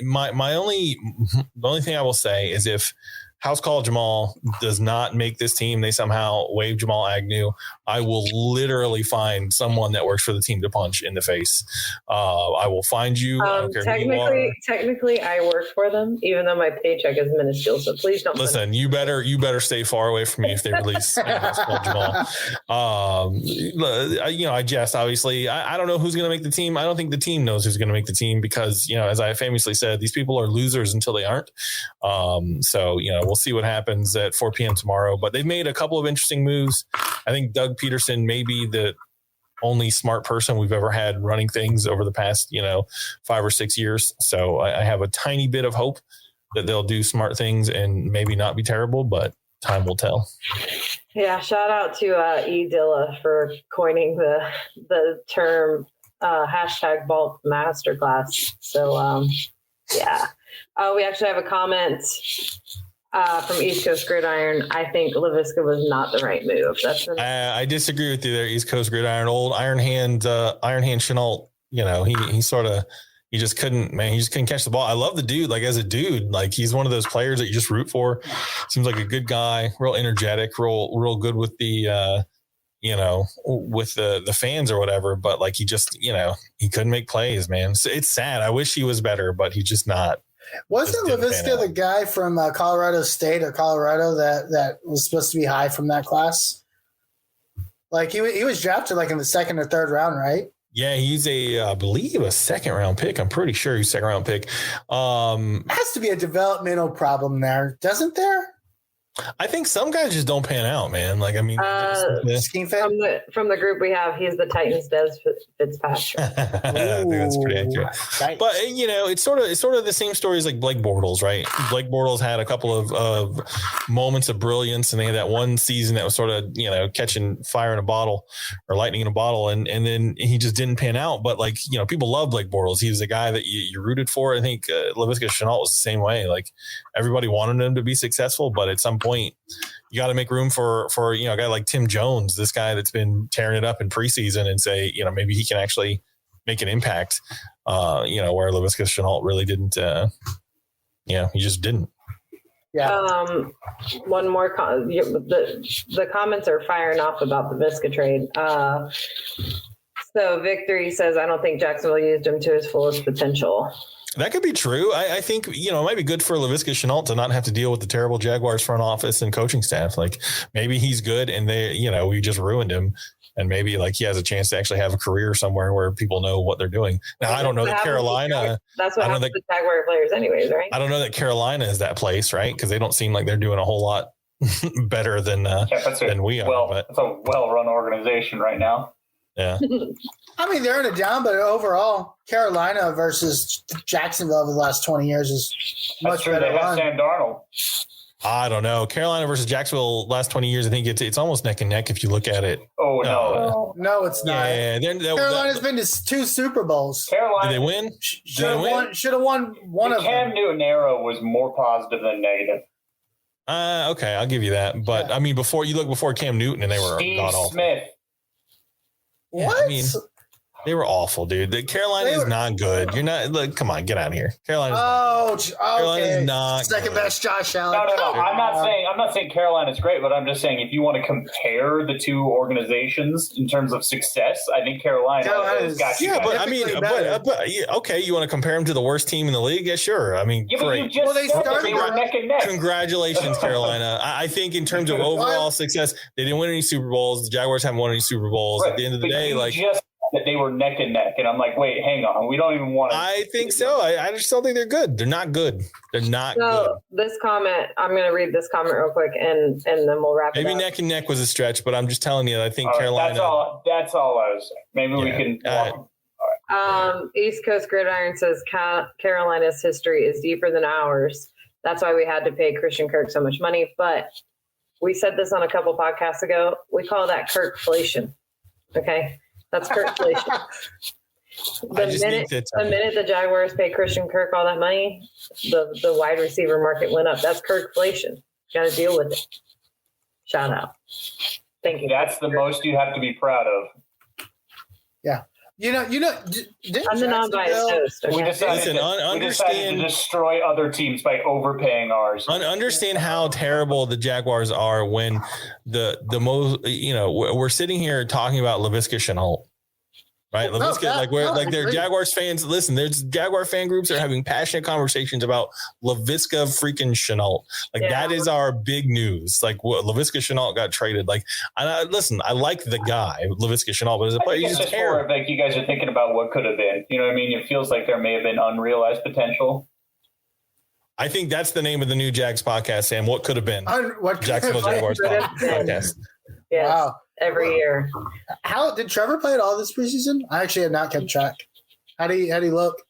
only thing I will say is if House Call Jamal does not make this team, they somehow waive Jamal Agnew, I will literally find someone that works for the team to punch in the face. I will find you. I don't care who you are. Technically, I work for them, even though my paycheck is minuscule. So please don't listen. You better stay far away from me if they release House Call Jamal. I jest. Obviously, I don't know who's going to make the team. I don't think the team knows who's going to make the team because as I famously said, these people are losers until they aren't. We'll see what happens at 4 p.m. tomorrow. But they've made a couple of interesting moves. I think Doug Peterson may be the only smart person we've ever had running things over the past, 5 or 6 years. So I have a tiny bit of hope that they'll do smart things and maybe not be terrible, but time will tell. Yeah, shout out to E. Dilla for coining the term hashtag bulk masterclass. So, yeah. We actually have a comment from East Coast Gridiron. I think Laviska was not the right move. I disagree with you there, East Coast Gridiron. Old Iron Hand Shenault, he just couldn't catch the ball. I love the dude. As a dude, he's one of those players that you just root for. Seems like a good guy, real energetic, real good with the with the fans or whatever. But he just, he couldn't make plays, man. So it's sad. I wish he was better, but he's just not. Wasn't Laviska the guy from Colorado State or Colorado that was supposed to be high from that class? He was drafted in the second or third round, right? Yeah, he's I believe a second round pick. I'm pretty sure he's a second round pick. Has to be a developmental problem there, doesn't there? I think some guys just don't pan out, man. Like, I mean, Scheme fit? From the group we have, he's the Titans' Des Fitzpatrick. I think that's pretty accurate. Nice. But it's sort of the same story as like Blake Bortles, right? Blake Bortles had a couple of moments of brilliance, and they had that one season that was sort of catching fire in a bottle or lightning in a bottle, and then he just didn't pan out. But like people love Blake Bortles. He was a guy that you rooted for. I think Laviska Shenault was the same way. Like everybody wanted him to be successful, but at some point you got to make room for a guy like Tim Jones, this guy that's been tearing it up in preseason, and say maybe he can actually make an impact. Where Laviska Shenault really didn't. He just didn't. Yeah. One more. The comments are firing off about the Viska trade. So Victory says, I don't think Jacksonville used him to his fullest potential. That could be true. I think, it might be good for Laviska Shenault to not have to deal with the terrible Jaguars front office and coaching staff. Like maybe he's good and we just ruined him. And maybe like he has a chance to actually have a career somewhere where people know what they're doing. Now, I don't know that Carolina. That's what happens to Jaguar players anyways, right? I don't know that Carolina is that place, right? Because they don't seem like they're doing a whole lot better than we are. Well, but it's a well-run organization right now. Yeah. I mean, they're in a down, but overall, Carolina versus Jacksonville over the last 20 years is much better. They have Sam Darnold. I don't know. Carolina versus Jacksonville last 20 years, I think it's almost neck and neck if you look at it. Oh, no. No, it's not. Yeah, Carolina's been to 2 Super Bowls. Carolina. Did they win? Should have won one of them. Cam Newton era was more positive than negative. Okay, I'll give you that. But, I mean, before Cam Newton, and they were Steve god-awful. Smith. Yeah, What? I mean, they were awful, dude. Carolina is not good. You're not. Look, come on, get out of here. Carolina's not second good. best Josh Allen. No. I'm not saying Carolina's great, but I'm just saying if you want to compare the two organizations in terms of success, I think Carolina has got you. Yeah, but I mean, okay, you want to compare them to the worst team in the league? Yeah, sure. I mean, great. They were neck and neck. Congratulations, Carolina. I think in terms of overall success, they didn't win any Super Bowls. The Jaguars haven't won any Super Bowls. Right. At the end of the day, that they were neck and neck, and I'm like, wait, hang on, we don't even want to. I think so. I just don't think they're good. They're not good. They're not good. This comment, I'm going to read this comment real quick, and then we'll wrap it up. Maybe neck and neck was a stretch, but I'm just telling you, I think Carolina. That's all I was saying. Maybe we can. East Coast Gridiron says Carolina's history is deeper than ours. That's why we had to pay Christian Kirk so much money. But we said this on a couple podcasts ago. We call that Kirkflation. Okay. That's Kirkflation. The minute the Jaguars pay Christian Kirk all that money, the wide receiver market went up. That's Kirkflation. Got to deal with it. Shout out. Thank you. That's the most you have to be proud of. Yeah. I'm the non-biased host. Okay? We decided to destroy other teams by overpaying ours. Understand how terrible the Jaguars are when the most, we're sitting here talking about Laviska Shenault. Right. They're Jaguars fans. Listen, there's Jaguar fan groups that are having passionate conversations about Laviska freaking Shenault. That is our big news. Laviska Shenault got traded. I like the guy, Laviska Shenault, but as a player, he's just terrible. You guys are thinking about what could have been. You know what I mean? It feels like there may have been unrealized potential. I think that's the name of the new Jags podcast, Sam. What could have been? Jacksonville Jaguars podcast. Yes. Wow. Every year. How did Trevor play at all this preseason? I actually have not kept track. How do he look?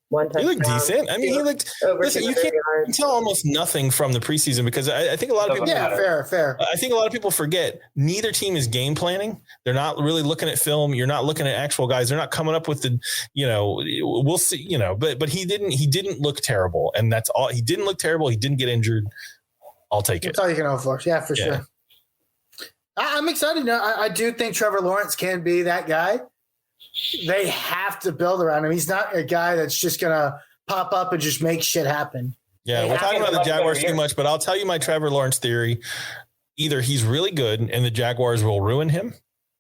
One touchdown. He looked decent. I mean, he looked. Listen, you can't tell almost nothing from the preseason because I think a lot of people. Yeah, fair. I think a lot of people forget neither team is game planning. They're not really looking at film. You're not looking at actual guys. They're not coming up with the. We'll see. But he didn't look terrible, and that's all. He didn't look terrible. He didn't get injured. I'll take it. That's all you can hope for. Yeah, for sure. I'm excited. I do think Trevor Lawrence can be that guy. They have to build around him. He's not a guy that's just going to pop up and just make shit happen. Yeah, we're talking about the Jaguars too much, but I'll tell you my Trevor Lawrence theory. Either he's really good and the Jaguars will ruin him.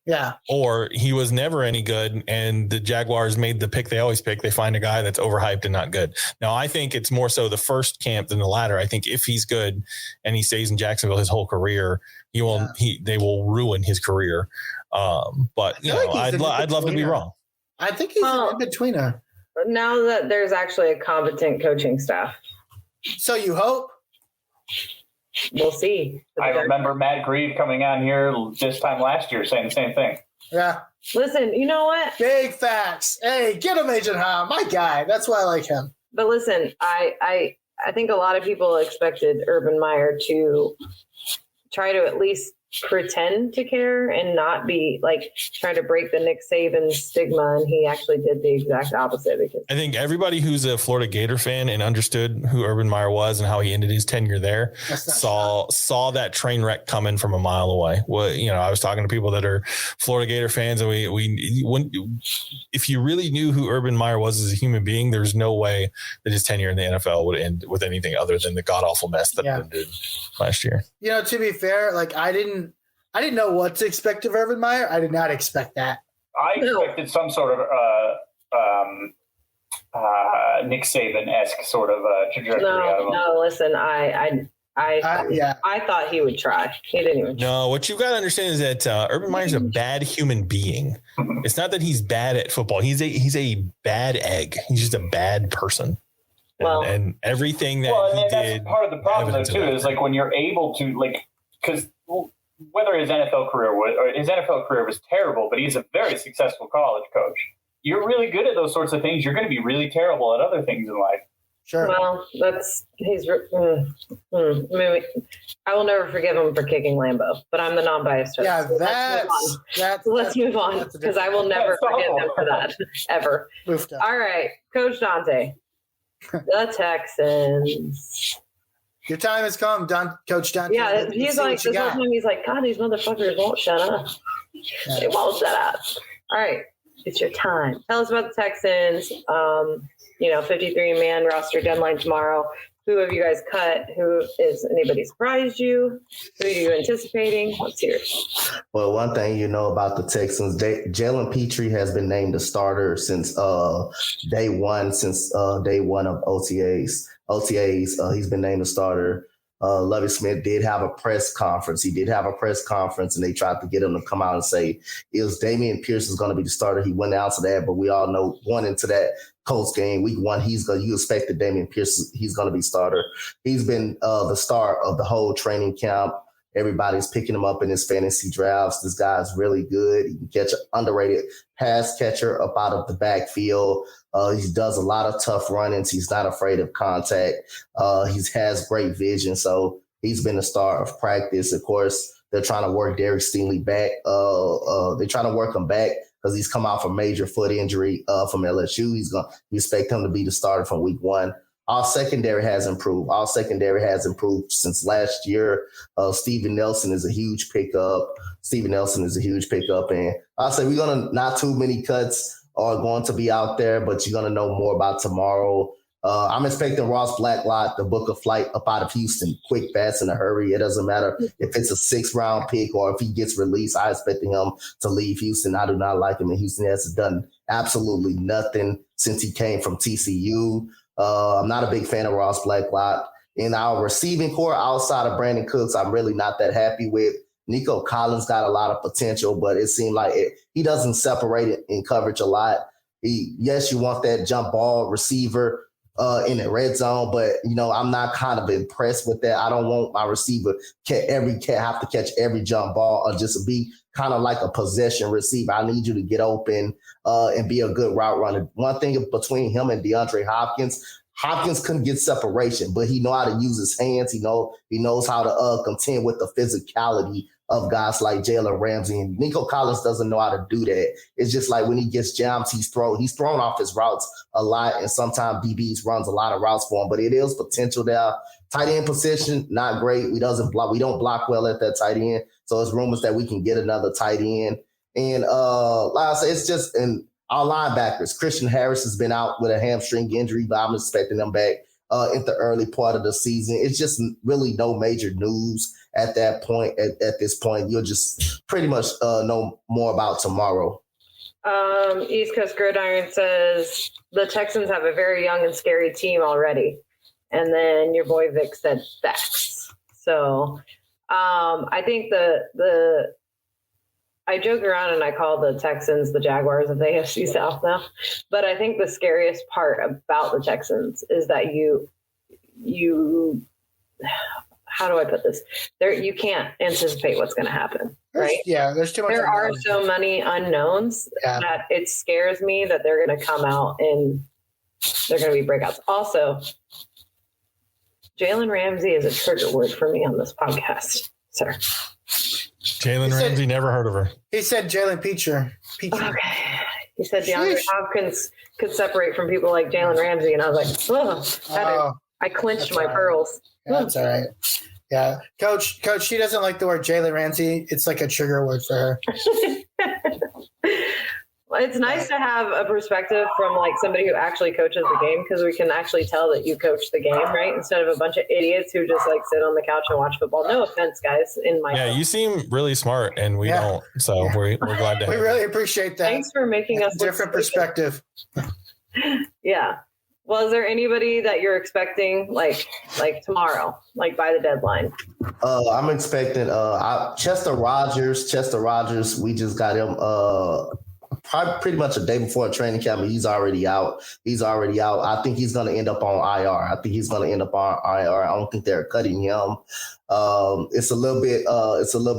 Yeah. Or he was never any good and the Jaguars made the pick they always pick. They find a guy that's overhyped and not good. Now, I think it's more so the first camp than the latter. I think if he's good and he stays in Jacksonville his whole career, they will ruin his career. But you know, I'd love to be wrong. I think he's an in-betweener. Now that there's actually a competent coaching staff. So you hope? We'll see. I remember Matt Grieve coming on here this time last year saying the same thing. Yeah. Listen, you know what? Big facts. Hey, get him, Agent Ha. My guy. That's why I like him. But listen, I think a lot of people expected Urban Meyer to try to at least pretend to care and not be like trying to break the Nick Saban stigma, and he actually did the exact opposite. Because I think everybody who's a Florida Gator fan and understood who Urban Meyer was and how he ended his tenure there saw that train wreck coming from a mile away. Well, you know, I was talking to people that are Florida Gator fans, and if you really knew who Urban Meyer was as a human being, there's no way that his tenure in the NFL would end with anything other than the god awful mess that it did last year. You know, to be fair, like I didn't know what to expect of Urban Meyer. I did not expect that. I expected some sort of Nick Saban-esque sort of trajectory out of him. No, listen, I thought he would try. He didn't even try. No, what you've got to understand is that Urban Meyer's a bad human being. It's not that he's bad at football. He's a bad egg. He's just a bad person. And everything that he did. That's part of the problem though too, is like when you're able to because whether his NFL career was terrible, but he's a very successful college coach. You're really good at those sorts of things. You're going to be really terrible at other things in life. Sure. Well, I will never forgive him for kicking Lambeau, but I'm the non-biased judge. Yeah, let's move on because I will never forgive him for that ever. All right, Coach Donte, the Texans. Your time has come, Coach Donte. Yeah, he's like, this whole time he's like, God, these motherfuckers won't shut up. Yeah. They won't shut up. All right, it's your time. Tell us about the Texans. 53-man roster deadline tomorrow. Who have you guys cut? Anybody surprised you? Who are you anticipating? Let's hear it. Well, one thing you know about the Texans, Jalen Petrie has been named the starter since day one of OTAs. He's been named the starter. Lovie Smith did have a press conference. He did have a press conference, and they tried to get him to come out and say it was Dameon Pierce is going to be the starter. He went out to that, but we all know going into that Colts game, week one, you expected Dameon Pierce, he's going to be starter. He's been the star of the whole training camp. Everybody's picking him up in his fantasy drafts. This guy's really good. He can catch an underrated pass catcher up out of the backfield. He does a lot of tough run-ins. He's not afraid of contact. He has great vision. So he's been the star of practice. Of course, they're trying to work Derek Stingley back. They're trying to work him back because he's come off a major foot injury from LSU. You expect him to be the starter from week one. Our secondary has improved. Since last year. Steven Nelson is a huge pickup. And I'll say not too many cuts are going to be out there, but you're going to know more about tomorrow. I'm expecting Ross Blacklock to book a flight up out of Houston quick, fast, in a hurry. It doesn't matter if it's a 6th-round pick or if he gets released. I expecting him to leave Houston. I do not like him in Houston. He has done absolutely nothing since he came from TCU. I'm not a big fan of Ross Blacklock. In our receiving core, outside of Brandon Cooks, I'm really not that happy with. Nico Collins got a lot of potential, but it seemed like he doesn't separate it in coverage a lot. Yes, you want that jump ball receiver in the red zone, but I'm not kind of impressed with that. I don't want my receiver have to catch every jump ball or just be kind of like a possession receiver. I need you to get open and be a good route runner. One thing between him and DeAndre Hopkins couldn't get separation, but he know how to use his hands. He knows how to contend with the physicality of guys like Jalen Ramsey, and Nico Collins doesn't know how to do that. It's just like when he gets jammed, he's thrown off his routes a lot, and sometimes DBs runs a lot of routes for him, but it is potential there. Tight end position, not great. We don't block well at that tight end, so it's rumors that we can get another tight end. And like I said, it's just in our linebackers. Christian Harris has been out with a hamstring injury, but I'm expecting him back in the early part of the season. It's just really no major news at that point. At this point, you'll just pretty much know more about tomorrow. East Coast Gridiron says the Texans have a very young and scary team already. And then your boy Vic said facts. So I think I joke around and I call the Texans the Jaguars of the AFC South now. But I think the scariest part about the Texans is that you how do I put this? You can't anticipate what's going to happen, right? There's too much. There are so many unknowns that it scares me that they're going to come out and they're going to be breakouts. Also, Jalen Ramsey is a trigger word for me on this podcast, sir. Jalen Ramsey, never heard of her. He said Jalen Peacher. Okay. He said DeAndre Hopkins could separate from people like Jalen Ramsey, and I was like, I clenched my pearls. Yeah, that's all right. Yeah. Coach, she doesn't like the word Jalen Ramsey. It's like a trigger word for her. Well, it's nice to have a perspective from like somebody who actually coaches the game, because we can actually tell that you coach the game, right? Instead of a bunch of idiots who just like sit on the couch and watch football. No offense, guys. You seem really smart, and we don't. So we're glad to. We really appreciate that. Thanks for making us different perspective. Yeah. Well, is there anybody that you're expecting like tomorrow, like by the deadline? I'm expecting Chester Rogers. Chester Rogers, we just got him probably pretty much a day before training camp. He's already out. I think he's going to end up on IR. I don't think they're cutting him. It's a little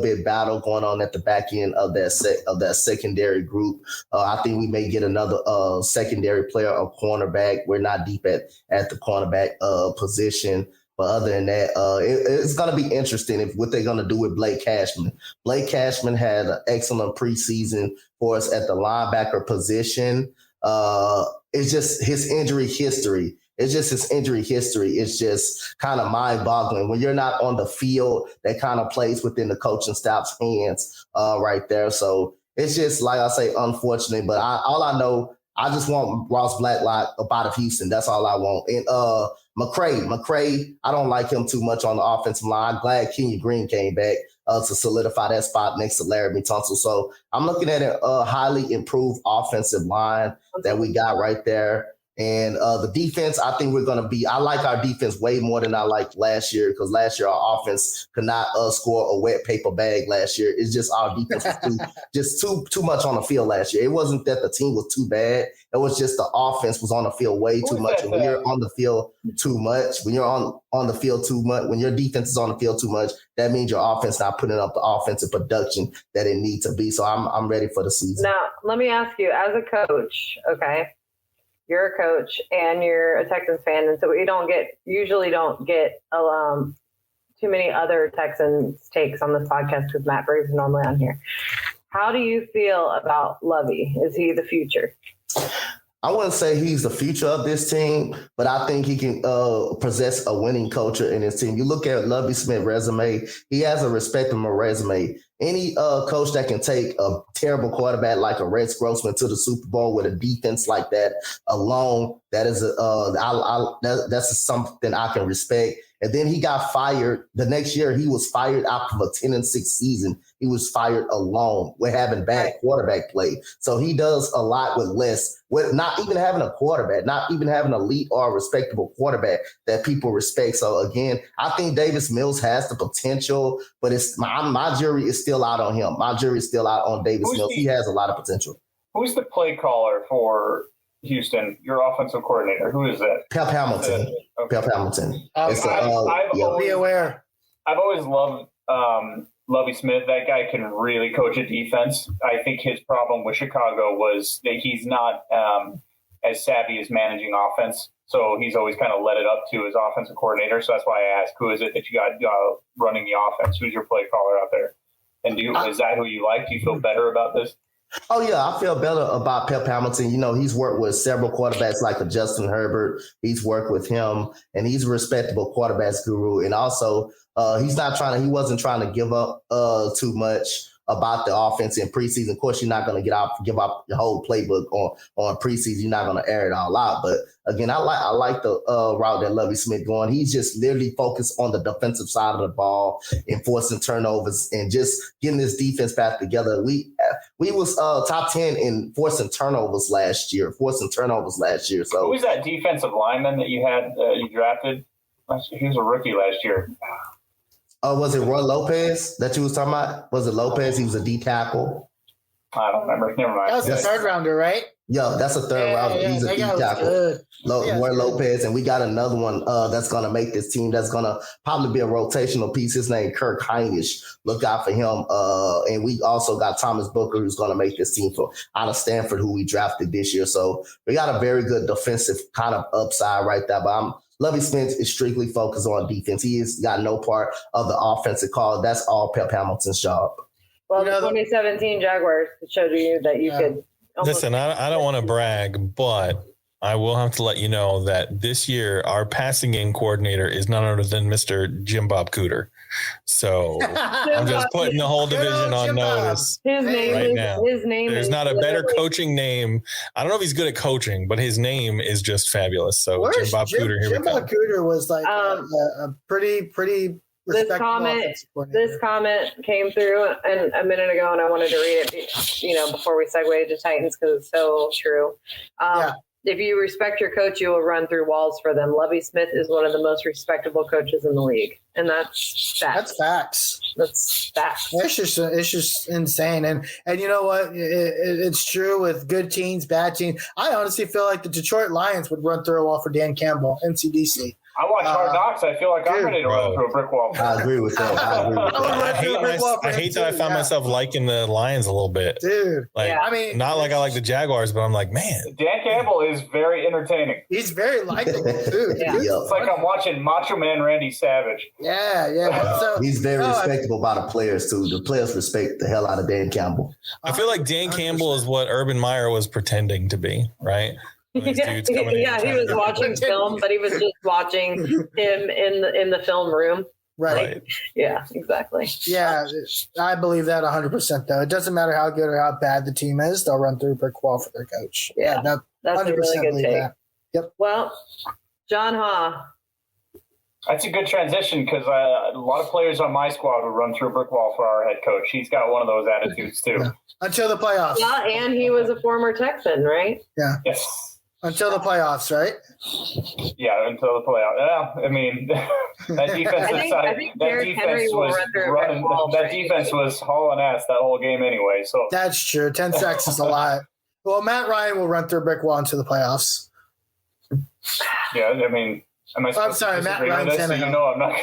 bit battle going on at the back end of that secondary group. I think we may get another secondary player, a cornerback. We're not deep at the cornerback position. But other than that, it's going to be interesting what they're going to do with Blake Cashman. Blake Cashman had an excellent preseason for us at the linebacker position. It's just his injury history. It's just kind of mind-boggling. When you're not on the field, that kind of plays within the coaching staff's hands right there. So it's just, like I say, unfortunate. But all I know, I just want Ross Blacklock up out of Houston. That's all I want. And McCray, I don't like him too much on the offensive line. I'm glad Kenyon Green came back to solidify that spot next to Laramie Tunsil. So I'm looking at a highly improved offensive line that we got right there. And the defense, I think I like our defense way more than I liked last year, because last year our offense could not score a wet paper bag last year. It's just our defense was too much on the field last year. It wasn't that the team was too bad. It was just the offense was on the field way too much. And when you're on the field too much, when your defense is on the field too much, that means your offense not putting up the offensive production that it needs to be. So I'm ready for the season. Now, let me ask you, as a coach, okay, you're a coach and you're a Texans fan, and so we usually don't get too many other Texans takes on this podcast because Matt Braves is normally on here. How do you feel about Lovey? Is he the future? I wouldn't say he's the future of this team, but I think he can possess a winning culture in his team. You look at Lovie Smith's resume, he has a respectable resume. Any coach that can take a terrible quarterback like a Rex Grossman to the Super Bowl with a defense like that alone, that's something I can respect. And then he got fired. The next year, he was fired after a 10-6 season. He was fired alone with having bad quarterback play. So he does a lot with less, with not even having a quarterback, not even having an elite or respectable quarterback that people respect. So again, I think Davis Mills has the potential, but my jury is still out on him. My jury is still out on Davis Mills. He has a lot of potential. Who's the play caller for Houston, your offensive coordinator? Who is that? Pep Hamilton. Okay. Pep Hamilton. Be aware. I've always loved Lovie Smith. That guy can really coach a defense. I think his problem with Chicago was that he's not as savvy as managing offense. So he's always kind of let it up to his offensive coordinator. So that's why I asked, who is it that you got running the offense? Who's your play caller out there? And is that who you like? Do you feel better about this? Oh, yeah, I feel better about Pep Hamilton. You know, he's worked with several quarterbacks like a Justin Herbert. He's worked with him, and he's a respectable quarterbacks guru. And also, he wasn't trying to give up too much about the offense in preseason. Of course, you're not going to give up your whole playbook on preseason. You're not going to air it all out. But again, I like the route that Lovie Smith going. He's just literally focused on the defensive side of the ball, enforcing turnovers, and just getting this defense back together. We was top 10 in forcing turnovers last year. So who was that defensive lineman that you had you drafted? He was a rookie last year. Was it Roy Lopez that you was talking about? Was it Lopez? He was a D tackle. I don't remember. Never mind. That was the third rounder, right? Yeah, that's a third rounder. He's a deep tackle. Roy Lopez, and we got another one that's going to make this team. That's going to probably be a rotational piece. His name Kirk Heinisch. Look out for him. And we also got Thomas Booker, who's going to make this team out of Stanford, who we drafted this year. So we got a very good defensive kind of upside right there. But Lovie Smith is strictly focused on defense. He has got no part of the offensive call. That's all Pep Hamilton's job. Well, the 2017 Jaguars showed you that you could. Listen, I don't want to brag, but I will have to let you know that this year our passing game coordinator is none other than Mr. Jim Bob Cooter. So I'm just putting the whole division on notice right now. His name. There's not a better coaching name. I don't know if he's good at coaching, but his name is just fabulous. So Jim Bob Cooter. Here Jim Bob Cooter was like a pretty. This comment came through and a minute ago, and I wanted to read it, before we segue to Titans because it's so true. If you respect your coach, you will run through walls for them. Lovie Smith is one of the most respectable coaches in the league, and that's facts. That's facts. It's just insane, and you know what? It's true with good teams, bad teams. I honestly feel like the Detroit Lions would run through a wall for Dan Campbell, NCDC. I watch Hard Knocks. I feel like I'm ready to run through a brick wall. I agree with that. I hate that I found myself liking the Lions a little bit. Dude. I mean, not like I like the Jaguars, but I'm like, man. Dan Campbell is very entertaining. He's very likable, too. It's like I'm watching Macho Man Randy Savage. Yeah. So, he's very respectable by the players, too. The players respect the hell out of Dan Campbell. I feel like Dan Campbell is what Urban Meyer was pretending to be, right? He was watching film, but he was just watching him in the film room. Right. Yeah, exactly. Yeah, I believe that 100%, though. It doesn't matter how good or how bad the team is. They'll run through a brick wall for their coach. Yeah, that's a really good take. That. Yep. Well, Jon Ha. That's a good transition because a lot of players on my squad would run through a brick wall for our head coach. He's got one of those attitudes, too. Yeah. Until the playoffs. Yeah, and he was a former Texan, right? Yeah. Yes. Until the playoffs, right? Yeah, until the playoffs. Yeah, I mean, that defense was hauling ass that whole game anyway. So that's true. 10 sacks is a lot. Well, Matt Ryan will run through a brick wall into the playoffs. Yeah, I mean, I'm sorry, Matt Ryan. So I'm not.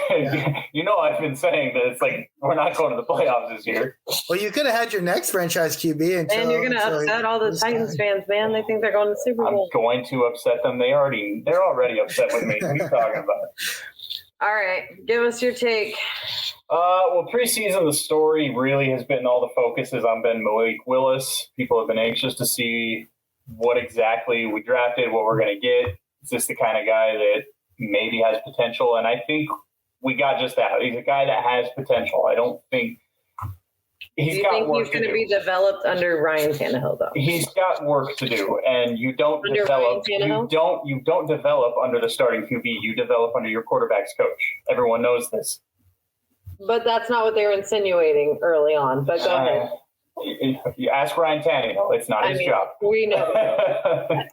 I've been saying that it's like we're not going to the playoffs this year. Well, you could have had your next franchise QB, and you're going to upset all the Titans fans, man. They think they're going to the Super Bowl. I'm going to upset them. They're already upset with me. What are you talking about? All right, give us your take. Well, preseason, the story really has been all the focus is on Malik Willis. People have been anxious to see what exactly we drafted, what we're going to get. Is this the kind of guy that maybe has potential? And I think we got just that. He's a guy that has potential. I don't think he's got work to do. Do you think he's going to be developed under Ryan Tannehill, though? He's got work to do, and you don't develop under the starting QB. You develop under your quarterback's coach. Everyone knows this. But that's not what they were insinuating early on. But go ahead. You ask Ryan Tannehill. It's not his job. We know.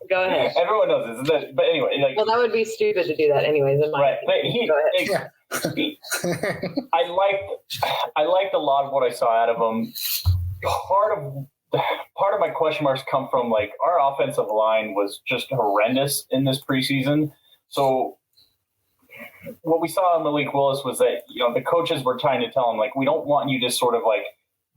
Go ahead. Everyone knows this. But anyway. Well, that would be stupid to do that anyways. Right. Go ahead. I liked a lot of what I saw out of him. Part of my question marks come from, like, our offensive line was just horrendous in this preseason. So what we saw in Malik Willis was that, the coaches were trying to tell him, like, we don't want you to sort of, like,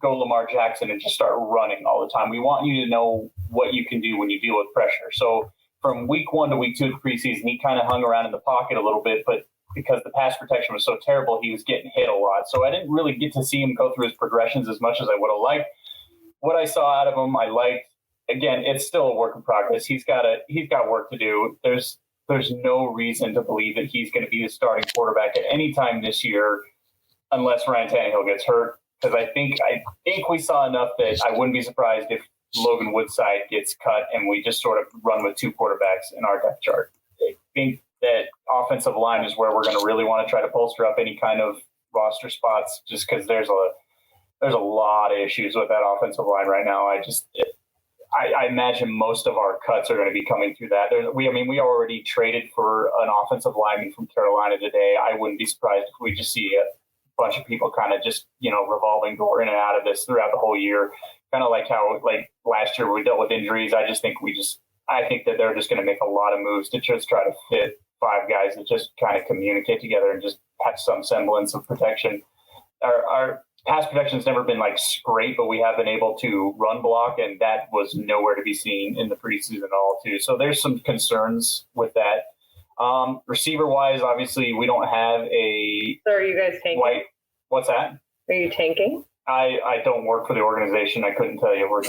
go Lamar Jackson and just start running all the time. We want you to know what you can do when you deal with pressure. So from week 1 to week 2 of the preseason, he kind of hung around in the pocket a little bit, but because the pass protection was so terrible, he was getting hit a lot. So I didn't really get to see him go through his progressions as much as I would have liked. What I saw out of him, I liked. Again, it's still a work in progress. He's got work to do. There's no reason to believe that he's going to be the starting quarterback at any time this year unless Ryan Tannehill gets hurt. Because I think we saw enough that I wouldn't be surprised if Logan Woodside gets cut and we just sort of run with 2 quarterbacks in our depth chart. I think that offensive line is where we're going to really want to try to bolster up any kind of roster spots, just because there's a lot of issues with that offensive line right now. I imagine most of our cuts are going to be coming through that. We already traded for an offensive lineman from Carolina today. I wouldn't be surprised if we just see a bunch of people kind of just, revolving door in and out of this throughout the whole year. kind of like how like last year we dealt with injuries. I think that they're just going to make a lot of moves to just try to fit 5 guys that just kind of communicate together and just have some semblance of protection. Our pass protection has never been like great, but we have been able to run block, and that was nowhere to be seen in the preseason at all too. So there's some concerns with that. Receiver wise, obviously we don't have a. So are you guys tanking? What's that? Are you tanking? I don't work for the organization. I couldn't tell you.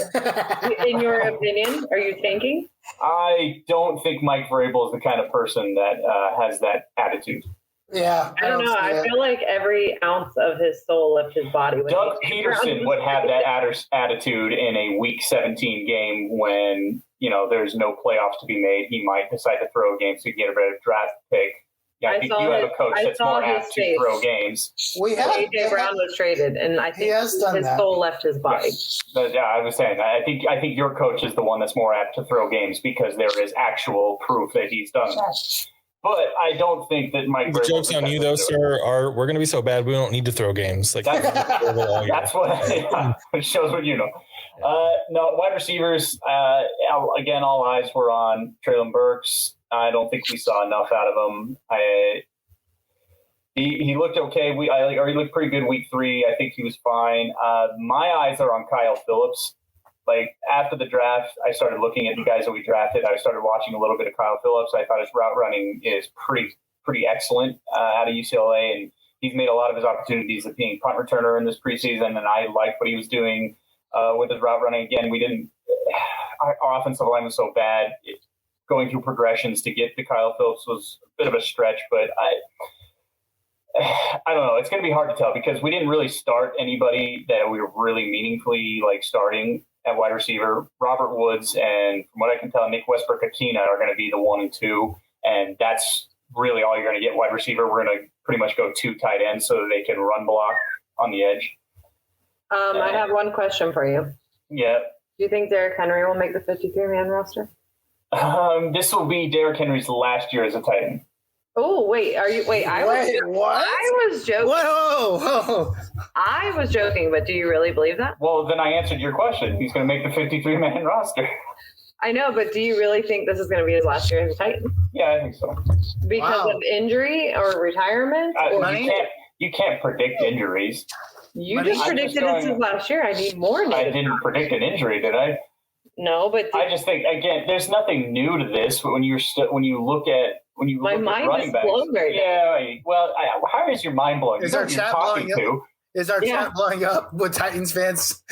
In your opinion, are you tanking? I don't think Mike Vrabel is the kind of person that has that attitude. Yeah. I don't know. I feel like every ounce of his soul left his body. Doug Peterson would have that attitude in a Week 17 game when, there's no playoffs to be made. He might decide to throw a game so he can get a better draft pick. Yeah, I think you have a coach that's more apt to throw games. A.J. Brown was traded, and I think his soul left his body. Yeah, I was saying, I think your coach is the one that's more apt to throw games because there is actual proof that he's done that. But I don't think that Mike. The joke's on you, though, sir. We're going to be so bad we don't need to throw games. Like that's what. Yeah, it shows what you know. No, wide receivers. Again, all eyes were on Treylon Burks. I don't think we saw enough out of him. He looked okay. He looked pretty good week 3. I think he was fine. My eyes are on Kyle Phillips. Like after the draft, I started looking at the guys that we drafted. I started watching a little bit of Kyle Phillips. I thought his route running is pretty excellent out of UCLA, and he's made a lot of his opportunities at being punt returner in this preseason. And I liked what he was doing with his route running. Again, our offensive line was so bad. Going through progressions to get to Kyle Phillips was a bit of a stretch, but I don't know. It's going to be hard to tell because we didn't really start anybody that we were really meaningfully like starting at wide receiver. Robert Woods and from what I can tell, Nick Westbrook-Akina are going to be the 1 and 2, and that's really all you're going to get wide receiver. We're going to pretty much go 2 tight ends so that they can run block on the edge. I have one question for you. Yeah. Do you think Derrick Henry will make the 53-man roster? This will be Derrick Henry's last year as a tight end. Oh, wait. What? I was joking. Whoa. I was joking, but do you really believe that? Well, then I answered your question. He's going to make the 53-man roster. I know, but do you really think this is going to be his last year as a Titan? Yeah, I think so. Because of injury or retirement? You can't predict injuries. You just predicted this his last year. I need more. I didn't predict an injury, did I? No, but I just think again, there's nothing new to this. But when you look at running backs, well, how is your mind blowing? Is our chat blowing up? Is our chat blowing up with Titans fans?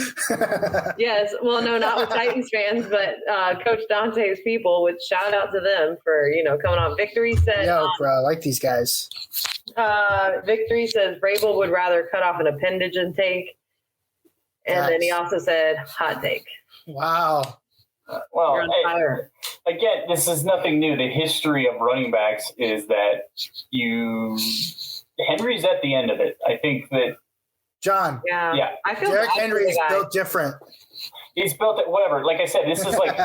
Yes. Well, no, not with Titans fans, but Coach Donte's people. Which shout out to them for coming on. Victory said, "Yo, bro, I like these guys." Victory says Vrabel would rather cut off an appendage and take, and then he also said hot take. Wow. Well, again, this is nothing new. The history of running backs is that Henry's at the end of it. I think that John. Yeah. I feel Derrick Henry is built different. He's built it, whatever. Like I said, this is like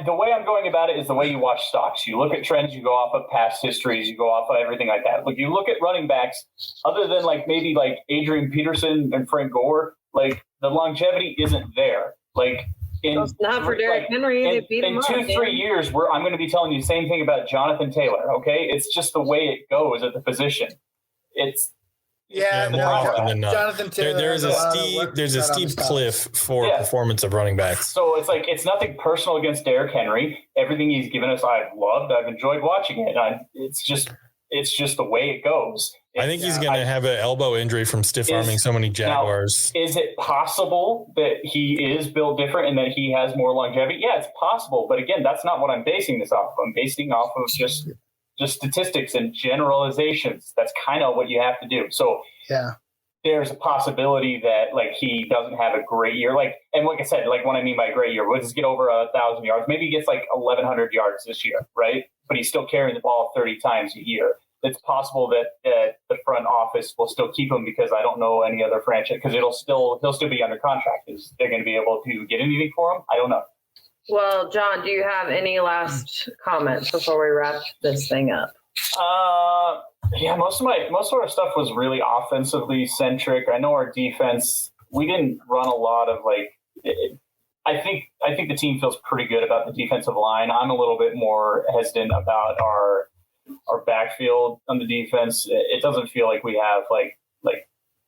the way I'm going about it is the way you watch stocks. You look at trends, you go off of past histories, you go off of everything like that. Like you look at running backs, other than like maybe like Adrian Peterson and Frank Gore, like the longevity isn't there. Like not for Derrick Henry. They beat him up. In 2-3 years, I'm going to be telling you the same thing about Jonathan Taylor. Okay, it's just the way it goes at the position. Jonathan Taylor. There's a steep cliff for performance of running backs. So it's nothing personal against Derrick Henry. Everything he's given us, I've loved. I've enjoyed watching it. It's just the way it goes. I think he's going to have an elbow injury from stiff arming so many Jaguars. Now, is it possible that he is built different and that he has more longevity? Yeah, it's possible. But again, that's not what I'm basing this off of. I'm basing off of just statistics and generalizations. That's kind of what you have to do. So there's a possibility that like he doesn't have a great year. And like I said, like what I mean by a great year, we'll just get over 1,000 yards. Maybe he gets like 1,100 yards this year, right? But he's still carrying the ball 30 times a year. It's possible that the front office will still keep him because I don't know any other franchise because he'll still be under contract. Is they're going to be able to get anything for him? I don't know. Well, John, do you have any last comments before we wrap this thing up? Most of our stuff was really offensively centric. I know our defense, we didn't run a lot of I think the team feels pretty good about the defensive line. I'm a little bit more hesitant about our backfield on the defense. It doesn't feel like we have like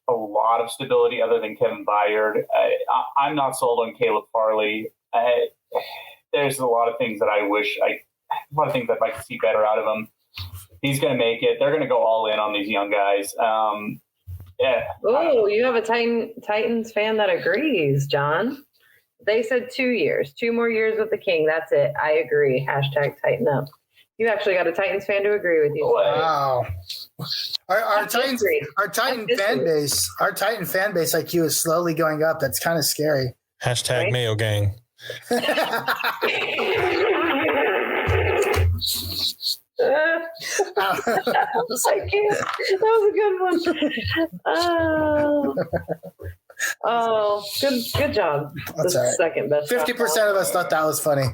a lot of stability other than Kevin Byard. I'm not sold on Caleb Farley. There's a lot of things that a lot of things I'd like to see better out of him. He's going to make it. They're going to go all in on these young guys. Yeah. Oh, you have a Titans fan that agrees, John. They said 2 years, 2 more years with the King. That's it. I agree. # tighten up. You actually got a Titans fan to agree with you. Wow. Our Titan fan base IQ is slowly going up. That's kind of scary. # right? Mayo gang. I can't. That was a good one. Oh, good job. That's the all right. Second best. 50% of us thought that was funny.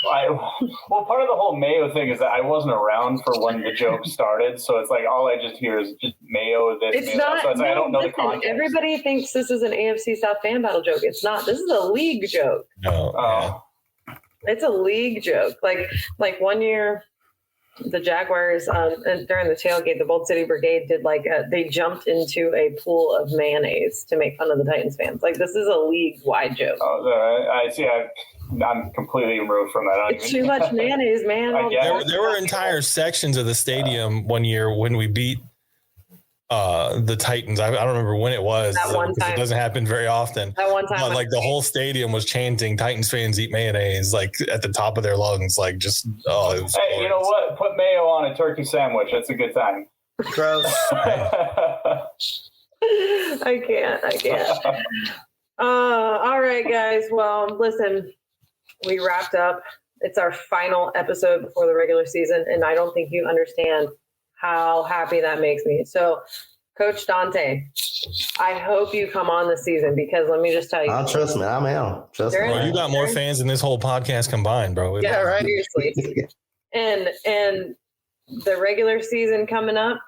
Well, part of the whole Mayo thing is that I wasn't around for when the joke started, so it's like all I just hear is just Mayo. This, it's Mayo. not. So it's like, I don't know the context. Everybody thinks this is an AFC South fan battle joke. It's not. This is a league joke. No. Oh. It's a league joke. Like 1 year, the Jaguars during the tailgate, the Bolt City Brigade did they jumped into a pool of mayonnaise to make fun of the Titans fans. Like, this is a league-wide joke. Oh, I see. I'm completely removed from that. It's too much mayonnaise, man. There were entire sections of the stadium one year when we beat the Titans. I don't remember when it was. That one time. It doesn't happen very often. That one time. But, the whole stadium was chanting Titans fans eat mayonnaise, at the top of their lungs. It was hey, you know what? Put mayo on a turkey sandwich. That's a good time. Gross. I can't. All right, guys. Well, listen, we wrapped up. It's our final episode before the regular season, and I don't think you understand how happy that makes me. So, Coach Donte, I hope you come on this season, because let me just tell you. Trust me, I'm out. Trust me. Bro, you got more fans than this whole podcast combined, bro. Yeah, right. Seriously. And the regular season coming up,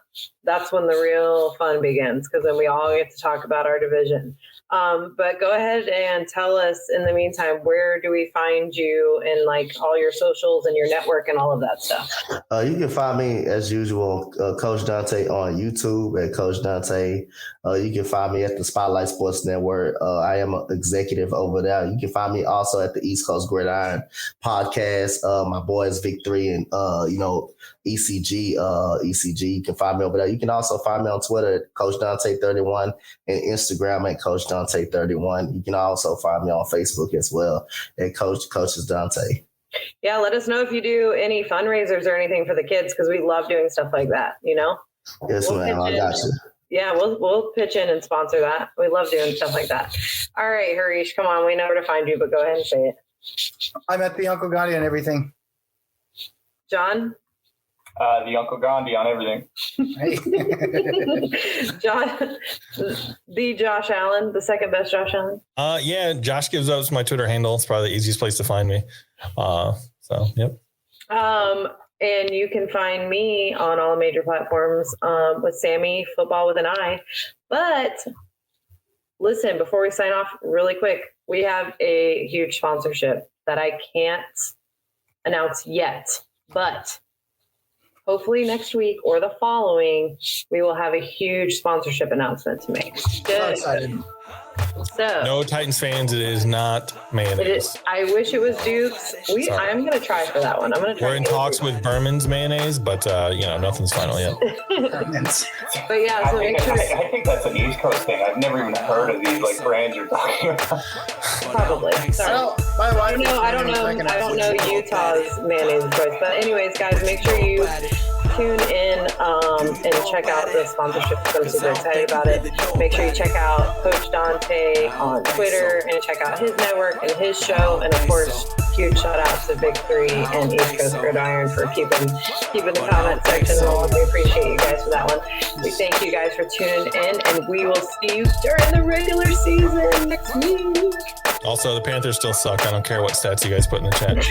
that's when the real fun begins, because then we all get to talk about our division. But go ahead and tell us in the meantime, where do we find you and all your socials and your network and all of that stuff? You can find me as usual, Coach Donte on YouTube at Coach Donte. You can find me at the Spotlight Sports Network. I am an executive over there. You can find me also at the East Coast Gridiron podcast. My boys Victory and ECG. You can find me over there. You can also find me on Twitter at Coach Donte31 and Instagram at Coach Donte31. You can also find me on Facebook as well at Coaches Donte. Yeah, let us know if you do any fundraisers or anything for the kids, because we love doing stuff like that. Yes, ma'am. I got you. Yeah, we'll pitch in and sponsor that. We love doing stuff like that. All right, Harish, come on. We know where to find you, but go ahead and say it. I'm at the Uncle Gandhi and everything. John? The Uncle Gandhi on everything. John, the Josh Allen, the second best Josh Allen. Yeah, Josh Gives Up's my Twitter handle. It's probably the easiest place to find me. Yep. And you can find me on all major platforms with Sammy Football with an I. But listen, before we sign off really quick, we have a huge sponsorship that I can't announce yet, but hopefully next week or the following, we will have a huge sponsorship announcement to make. So excited. So, no Titans fans, it is not mayonnaise. I wish it was Duke's. I'm going to try for that one. We're in talks with Berman's mayonnaise, but nothing's final yet. But yeah, so make sure. I think that's an East Coast thing. I've never even heard of these brands you're talking about. Probably. Sorry. I don't know Utah's mayonnaise choice. But anyways, guys, make sure you tune in and check out the sponsorship. I'm super excited about it. Make sure you check out Coach Donte on Twitter and check out his network and his show. And of course, huge shout out to Big 3 and East Coast Gridiron for keeping the comment section rolling. We appreciate you guys for that one. We thank you guys for tuning in, and we will see you during the regular season next week. Also, the Panthers still suck. I don't care what stats you guys put in the chat.